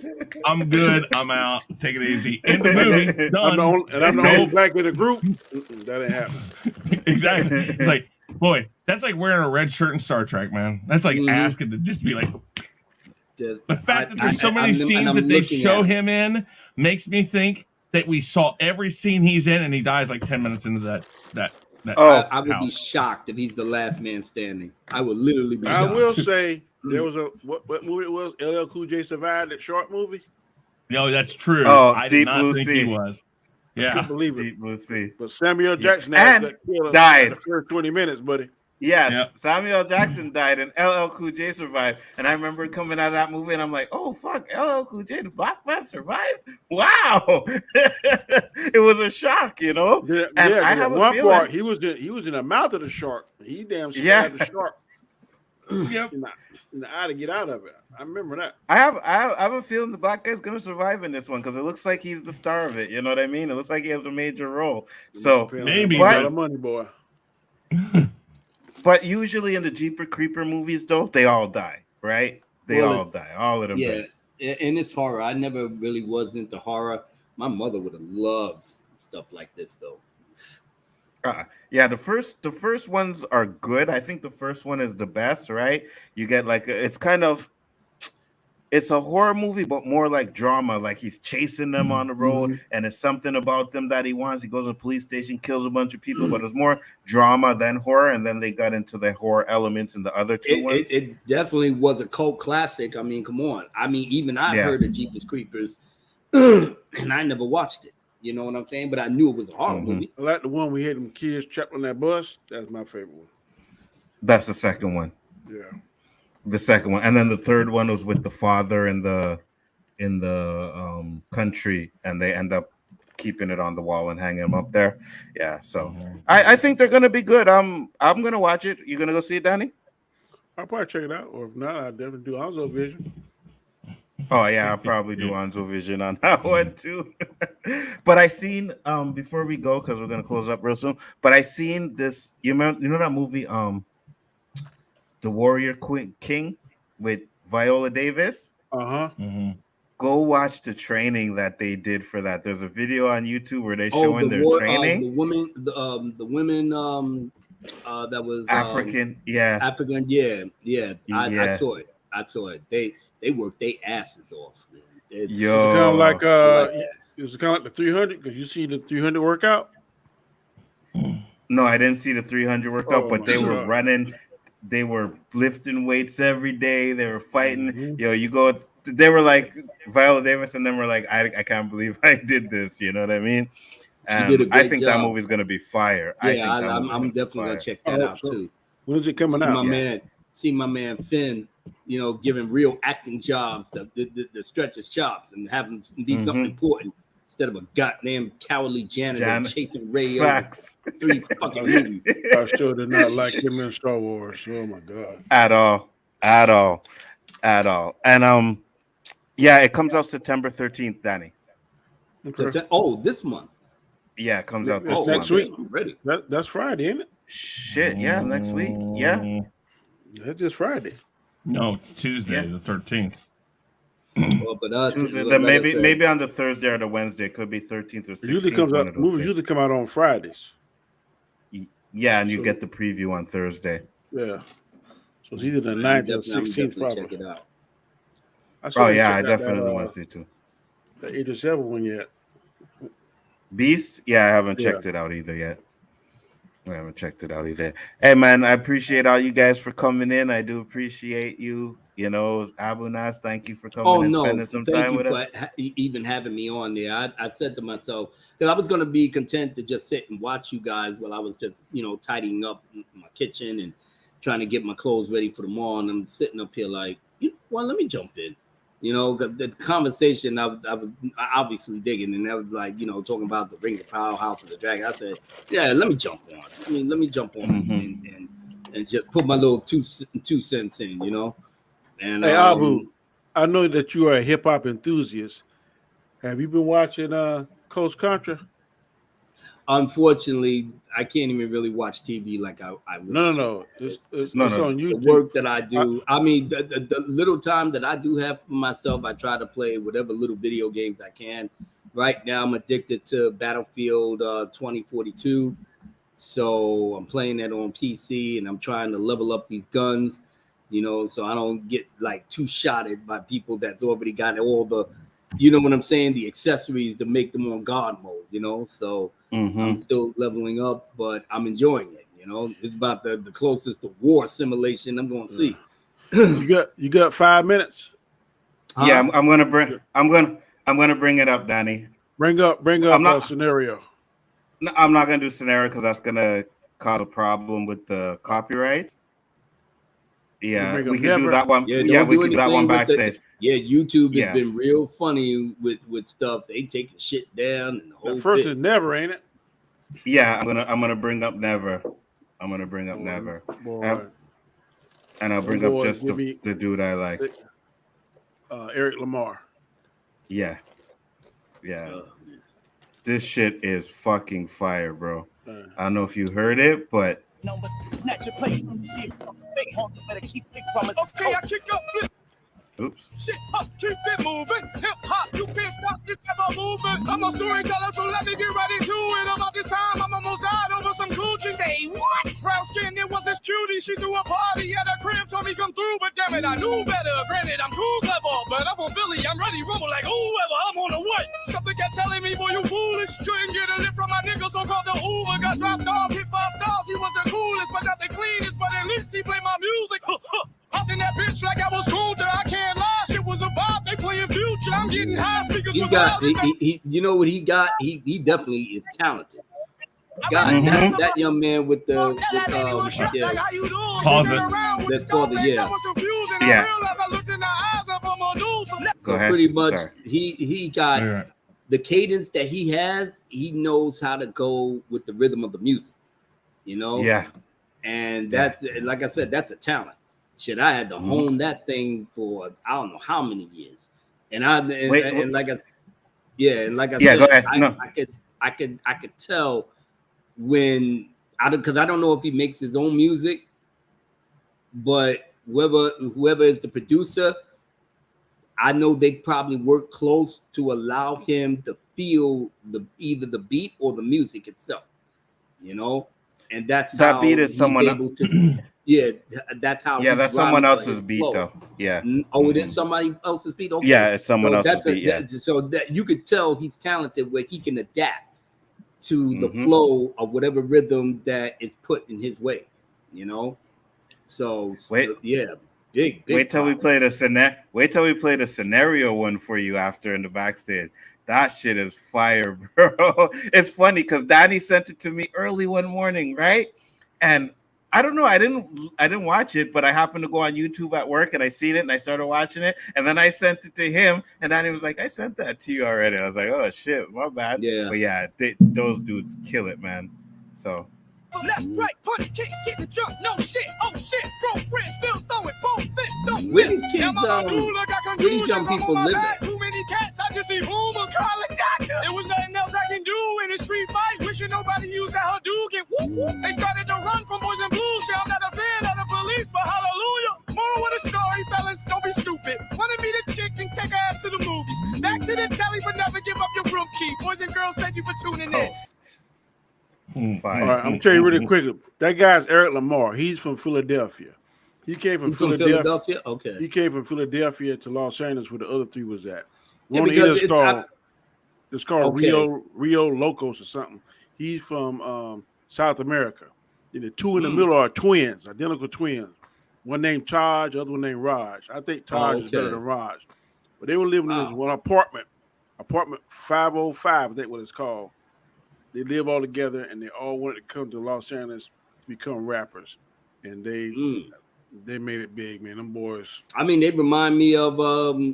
I'm good. I'm out. Take it easy. In the movie, done. I'm the only black in the group. That ain't happening. Exactly. It's like, boy, that's like wearing a red shirt in Star Trek, man. That's like asking to just be like. The fact that there's so many scenes that they show him in makes me think that we saw every scene he's in, and he dies like 10 minutes into that. I would be shocked if he's the last man standing. I would literally be shocked. I will say there was a what movie it was? LL Cool J survived that short movie. No, that's true. Oh, I Deep did not Blue think Sea. he was. I Yeah, couldn't believe it. Deep Blue Sea. But Samuel Jackson And died. the first 20 minutes, buddy. Yes, Yep. Samuel Jackson died and LL Cool J survived. And I remember coming out of that movie and I'm like, oh, fuck, LL Cool J, the black man survived? Wow. It was a shock, you know? Yeah, And yeah, I have a one feeling- part he was in the mouth of the shark. He damn stabbed the shark yep. in the eye to get out of it. I remember that. I have a feeling the black guy's gonna survive in this one because it looks like he's the star of it. You know what I mean? It looks like he has a major role. So Maybe, but but- money, boy. but usually in the Jeeper Creeper movies, though, they all die, right? They all die. All of them. Yeah, die. and it's horror. I never really was into horror. My mother would have loved stuff like this, though. Yeah, the first ones are good. I think the first one is the best, right? You get like it's kind of it's a horror movie, but more like drama. Like he's chasing them on the road, and it's something about them that he wants. He goes to the police station, kills a bunch of people, but it's more drama than horror. And then they got into the horror elements in the other two ones. It definitely was a cult classic. I mean, come on. I mean, even I've heard of Jeepers Creepers, and I never watched it. You know what I'm saying? But I knew it was a horror movie. I like the one we had them kids trapped on that bus. That's my favorite one. That's the second one. Yeah. The second one, and then the third one was with the father in the country, and they end up keeping it on the wall and hanging him up there. Yeah, so I think they're gonna be good. I'm gonna watch it. You gonna go see it, Danny? I'll probably check it out, or if not, I'll definitely do Enzo Vision. Oh yeah, I'll probably do Enzo Vision on that one too. But I seen before we go, because we're gonna close up real soon. But I seen this. You know that movie The Warrior King with Viola Davis. Go watch the training that they did for that. There's a video on YouTube where they're showing their training. The women that was African, African, I saw it. They worked their asses off, man. Yo, kind of like it was kind of like the 300 because you see the 300 workout. No, I didn't see the 300 workout, but they were running. They were lifting weights every day. They were fighting. Yo, you go. They were like Viola Davis, and then we're like, I can't believe I did this. You know what I mean? I think that movie's gonna be fire. Yeah, I'm definitely gonna check that out too. When is it coming out? See my man Finn, you know, giving real acting jobs to stretch his chops and have him be something important instead of a goddamn cowardly janitor chasing Ray over 3 fucking movies. I still did not like him in Star Wars. Oh my god. At all. And yeah, it comes out September 13th, Danny. Okay. This month. Yeah, it comes out next week. I'm ready. That's Friday, ain't it? Shit, yeah, next week. Yeah. That's just Friday. No, it's Tuesday, the 13th. Well, but Tuesday, then maybe on the Thursday or the Wednesday. It could be 13th or 16th. Movies usually come out on Fridays. Yeah, and you get the preview on Thursday. Yeah. So it's either the 9th or 16th, probably. Check it out. I definitely want to see it too. The 87 one yet. Beast? Yeah, I haven't checked it out either yet. Hey, man, I appreciate all you guys for coming in. I do appreciate you. You know, Abu Nas, thank you for coming and spending some time with us. Even having me on there. I said to myself, because I was going to be content to just sit and watch you guys while I was just, you know, tidying up my kitchen and trying to get my clothes ready for the mall. And I'm sitting up here like, well, let me jump in. You know, the conversation I was obviously digging, and that was like, you know, talking about the Ring of Power, House of the Dragon. I said, yeah, let me jump on. Let me jump on and just put my little two cents in, you know. And hey, Abu, I know that you are a hip hop enthusiast. Have you been watching Khaos Central? Unfortunately, I can't even really watch TV like I would. No. It's on YouTube. The work that I do. I mean, the little time that I do have for myself, I try to play whatever little video games I can. Right now, I'm addicted to Battlefield 2042. So I'm playing that on PC, and I'm trying to level up these guns, you know, so I don't get like two-shotted by people that's already got all the, you know what I'm saying, the accessories to make them on God mode, you know. So I'm still leveling up, but I'm enjoying it. You know, it's about the closest to war simulation I'm going to see. You got 5 minutes. Yeah, I'm gonna bring it up, Danny. Bring up a scenario. No, I'm not gonna do scenario because that's gonna cause a problem with the copyright. Yeah, we can do that one. Yeah, we can do that one backstage. YouTube has been real funny with stuff. They taking shit down and the whole. First is never, ain't it? Yeah, I'm gonna bring up never. I'm gonna bring up never. And I'll bring up just the dude I like. Eric Lamar. Yeah. This shit is fucking fire, bro. I don't know if you heard it, but snatch your place. See if better keep big promises. Okay, I kick up. Oops. Shit, keep it moving. Hip hop, you can't stop this ever movement. I'm a storyteller, so let me get ready to it. About this time, I'm almost died over some coochie. Say what? Brown skin, it was a cutie, she threw a party at a crib, told me come through, but damn it, I knew better. Granted, I'm too clever, but I'm from Philly, I'm ready, rumble like whoever, I'm on the way. Something kept telling me, boy, you foolish. Couldn't get a lift from my nigga, so called the Uber. Got dropped off, hit 5 stars, he was the coolest, but not the cleanest, but at least he played my music. Hopped in that bitch like I was Kunta, I can't lie, shit was a vibe, they playing Future, I'm getting high, speakers was loud. You know what he got? He definitely is talented. God, that young man with the Pause it. That's called the So pretty much he got the cadence that he has. He knows how to go with the rhythm of the music, you know. Yeah, and that's like I said, that's a talent. Shit, I had to hone that thing for I don't know how many years, and like I said, go ahead. I could tell when because I don't know if he makes his own music, but whoever is the producer, I know they probably work close to allow him to feel either the beat or the music itself, you know, and that's that beat is someone able to. Yeah, that's how. Yeah, that's someone else's beat, though. Yeah. Oh, it is somebody else's beat. Okay. Yeah, it's someone else's beat. So that you could tell he's talented where he can adapt to the flow of whatever rhythm that is put in his way. You know. So yeah, big. Wait till we play the scenario. Wait till we play the scenario one for you after in the backstage. That shit is fire, bro. It's funny because Danny sent it to me early one morning, right? And I don't know. I didn't watch it, but I happened to go on YouTube at work and I seen it and I started watching it. And then I sent it to him and then he was like, I sent that to you already. I was like, oh shit, my bad. Yeah. But yeah, those dudes kill it, man. So left, right, punch, kick, get the jump, no shit, oh shit, bro, red, still throwing, both fists, don't where miss. these kids, where these young people live at? Too many cats, I just see boomers. Call a doctor. There was nothing else I can do in a street fight. Wishing nobody used that Hadouken. Whoop, whoop. They started to run from boys in blue. Shit, I'm not a fan of the police, but hallelujah. Moral of the story, fellas, don't be stupid. Wanna meet a chick and take her ass to the movies. Back to the telly, but never give up your room key. Boys and girls, thank you for tuning in. All right, I'm telling you really quickly. That guy's Eric Lamar. He's from Philadelphia. He came from Philadelphia. Okay. He came from Philadelphia to Los Angeles, where the other three was at. Yeah, One is called Rio Locos or something. He's from South America. And the two in the middle are twins, identical twins. One named Taj, the other one named Raj. I think Taj is better than Raj. But they were living in this one apartment 505, I think what it's called. They live all together, and they all wanted to come to Los Angeles to become rappers, and they made it big, man. Them boys. I mean, they remind me of,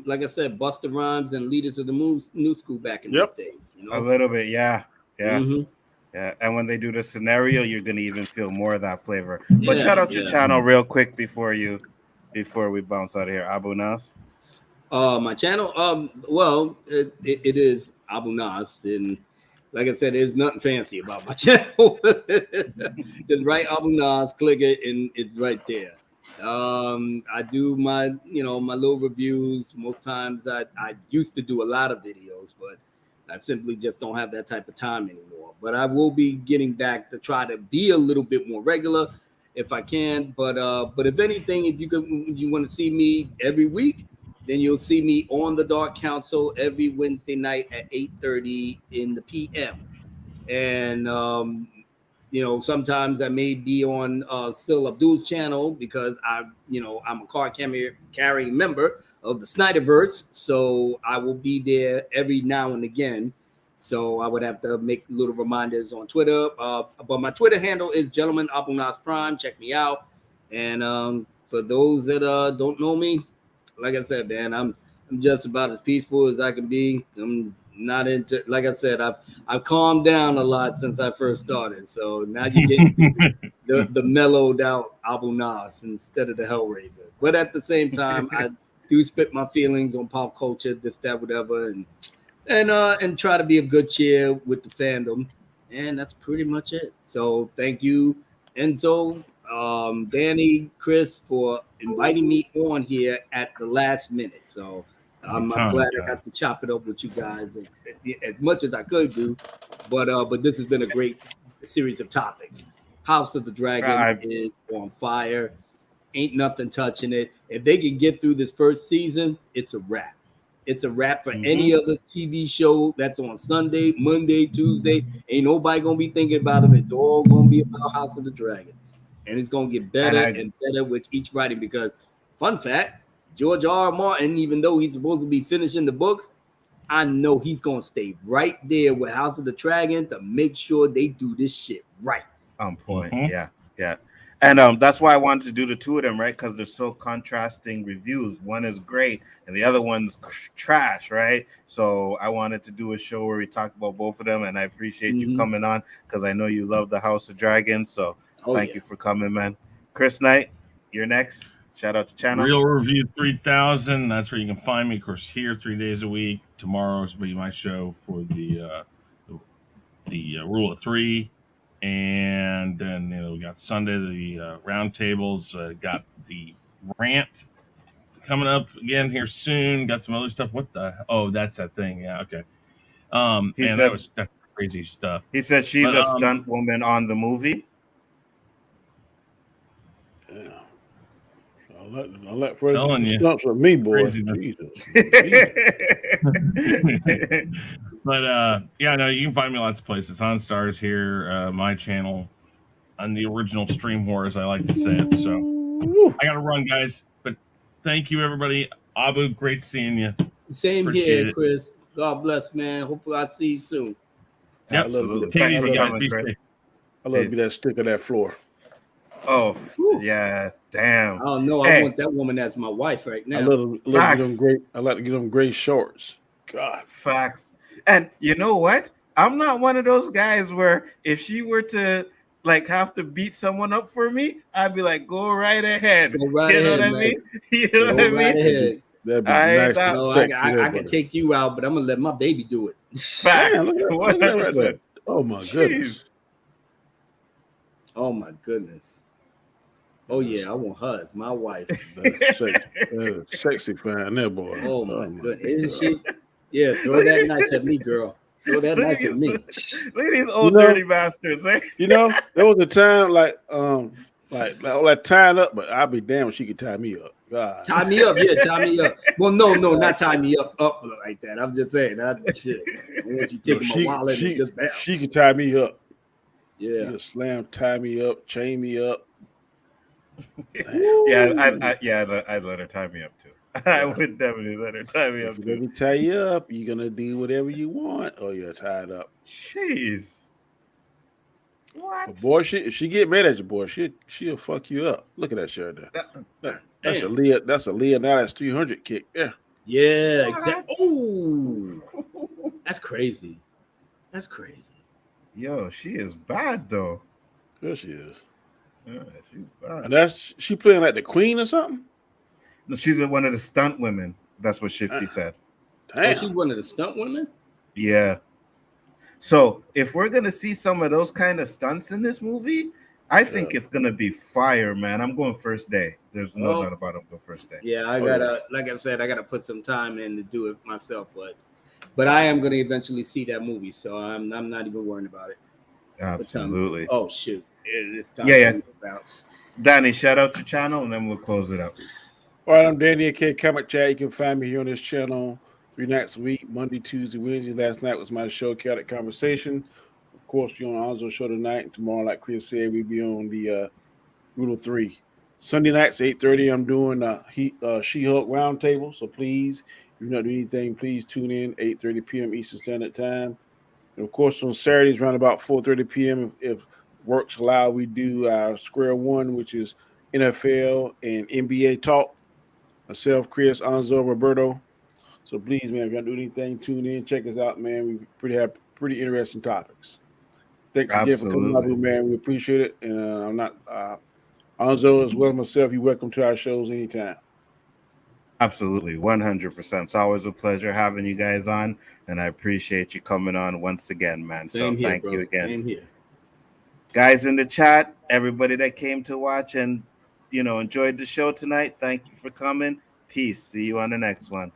like I said, Busta Rhymes and Leaders of the New School back in those days. You know? A little bit, yeah. Yeah, and when they do the scenario, you're gonna even feel more of that flavor. But shout out your channel real quick before we bounce out of here. Abu Nas. My channel, well, it is Abu Nas, and like I said, there's nothing fancy about my channel. Just write Abu Nas, click it, and it's right there. I do my little reviews. Most times I used to do a lot of videos, but I simply just don't have that type of time anymore. But I will be getting back to try to be a little bit more regular if I can. But if anything, if you want to see me every week, then you'll see me on the Dark Council every Wednesday night at 8:30 in the PM. And sometimes I may be on Sil Abdul's channel because I'm a card carrying member of the Snyderverse, so I will be there every now and again. So I would have to make little reminders on Twitter. But my Twitter handle is Gentleman Abu Nas Prime. Check me out. And for those that don't know me, like I said, man, I'm just about as peaceful as I can be. I'm not into, like I said, I've calmed down a lot since I first started. So now you get the mellowed out Abu Nas instead of the Hellraiser. But at the same time, I do spit my feelings on pop culture, this, that, whatever, and try to be a good cheer with the fandom. And that's pretty much it. So thank you, Enzo, Danny, Chris, for inviting me on here at the last minute. So I'm glad I got to chop it up with you guys as much as I could do. But this has been a great series of topics. House of the Dragon is on fire. Ain't nothing touching it. If they can get through this first season, it's a wrap. It's a wrap for any other TV show that's on Sunday, Monday, Tuesday. Ain't nobody gonna be thinking about them. It's all gonna be about House of the Dragon, and it's gonna get better and better with each writing. Because, fun fact, George R. Martin, even though he's supposed to be finishing the books, I know he's gonna stay right there with House of the Dragon to make sure they do this shit right. On point. Yeah. And that's why I wanted to do the two of them, right? Because they're so contrasting reviews. One is great, and the other one's trash, right? So I wanted to do a show where we talk about both of them, and I appreciate you coming on because I know you love the House of Dragons. So thank you for coming, man. Chris Knight, you're next. Shout out to channel. Real Review 3000. That's where you can find me. Of course, here 3 days a week. Tomorrow's be my show for the Rule of Three. And then we got Sunday, the roundtables, got the rant coming up again here soon. Got some other stuff. What the? Oh, that's that thing. Yeah, okay. That's crazy stuff. He said she's a stunt woman on the movie. Yeah. I'll let Freddie stumps with me, boy. Jesus. But no, you can find me lots of places. On Stars here, my channel, on the original Stream War, as I like to say it. So I gotta run, guys. But thank you, everybody. Abu, great seeing you. Same here, Chris. God bless, man. Hopefully I see you soon. Yep. Absolutely. Take it easy, guys. Be Chris. safe. I love to be that stick of that floor. Oh, yeah. Damn. I don't know. I want that woman as my wife right now. I like to give them gray shorts. God. Facts. And you know what? I'm not one of those guys where if she were to have to beat someone up for me, I'd be like, go right ahead. Go right you know ahead, what I man. mean? You know what I mean? Ahead. That'd be nice. I can take you out, but I'm gonna let my baby do it. Facts. Look at that right there. Oh my goodness. Oh my goodness. Oh yeah, I want her as my wife. Sexy fan there, boy. Oh my goodness. Isn't she? Yeah, throw that knife at me, girl. Throw that knife at me. Look at these old dirty bastards, eh? There was a time like tying up, but I'd be damned if she could tie me up. God. Tie me up, tie me up. Well, no, not tie me up like that. I'm just saying that shit. I want you taking my wallet and just bam. She could tie me up. Yeah. She could slam, tie me up, chain me up. I'd let her tie me up too. I would definitely let her tie me up too. Let me tie you up. You're gonna do whatever you want, or you're tied up. Jeez. What? But boy, if she get mad at you, boy, she'll fuck you up. Look at that shirt there. That's a Leonidas 300 kick. Yeah, exactly. Oh, that's crazy. That's crazy. Yo, she is bad though. There she is. Yeah, she's bad. And she playing like the queen or something? No, she's one of the stunt women. That's what Shifty said. Damn. Oh, she's one of the stunt women? Yeah. So if we're gonna see some of those kind of stunts in this movie, I think it's gonna be fire, man. I'm going first day. There's no doubt about it. I'm going first day. Yeah, I gotta put some time in to do it myself, but I am gonna eventually see that movie, so I'm not even worrying about it. Absolutely. Oh shoot. It's time to bounce. Danny, shout out your channel and then we'll close it up. All right, I'm Danny AK Comic Chat. You can find me here on this channel 3 nights a week, Monday, Tuesday, Wednesday. Last night was my show, Khaotic Conversation. Of course, we're on Nzo show tonight. And tomorrow, like Chris said, we'll be on the Rule of 3. Sunday nights, 8:30, I'm doing She-Hulk Roundtable. So please, if you're not doing anything, please tune in, 8:30 p.m. Eastern Standard Time. And of course, on Saturdays, around about 4:30 p.m., if works allow, we do our Square One, which is NFL and NBA talk. Myself, Chris, Nzo, Roberto. So please, man, if you don't do anything, tune in, check us out, man. We have pretty interesting topics. Thanks again for coming out, man. We appreciate it. And I'm not Nzo as well as myself. You're welcome to our shows anytime. Absolutely, 100%. It's always a pleasure having you guys on, and I appreciate you coming on once again, man. Thank you again. Same here. Guys in the chat, everybody that came to watch and enjoyed the show tonight, thank you for coming. Peace. See you on the next one.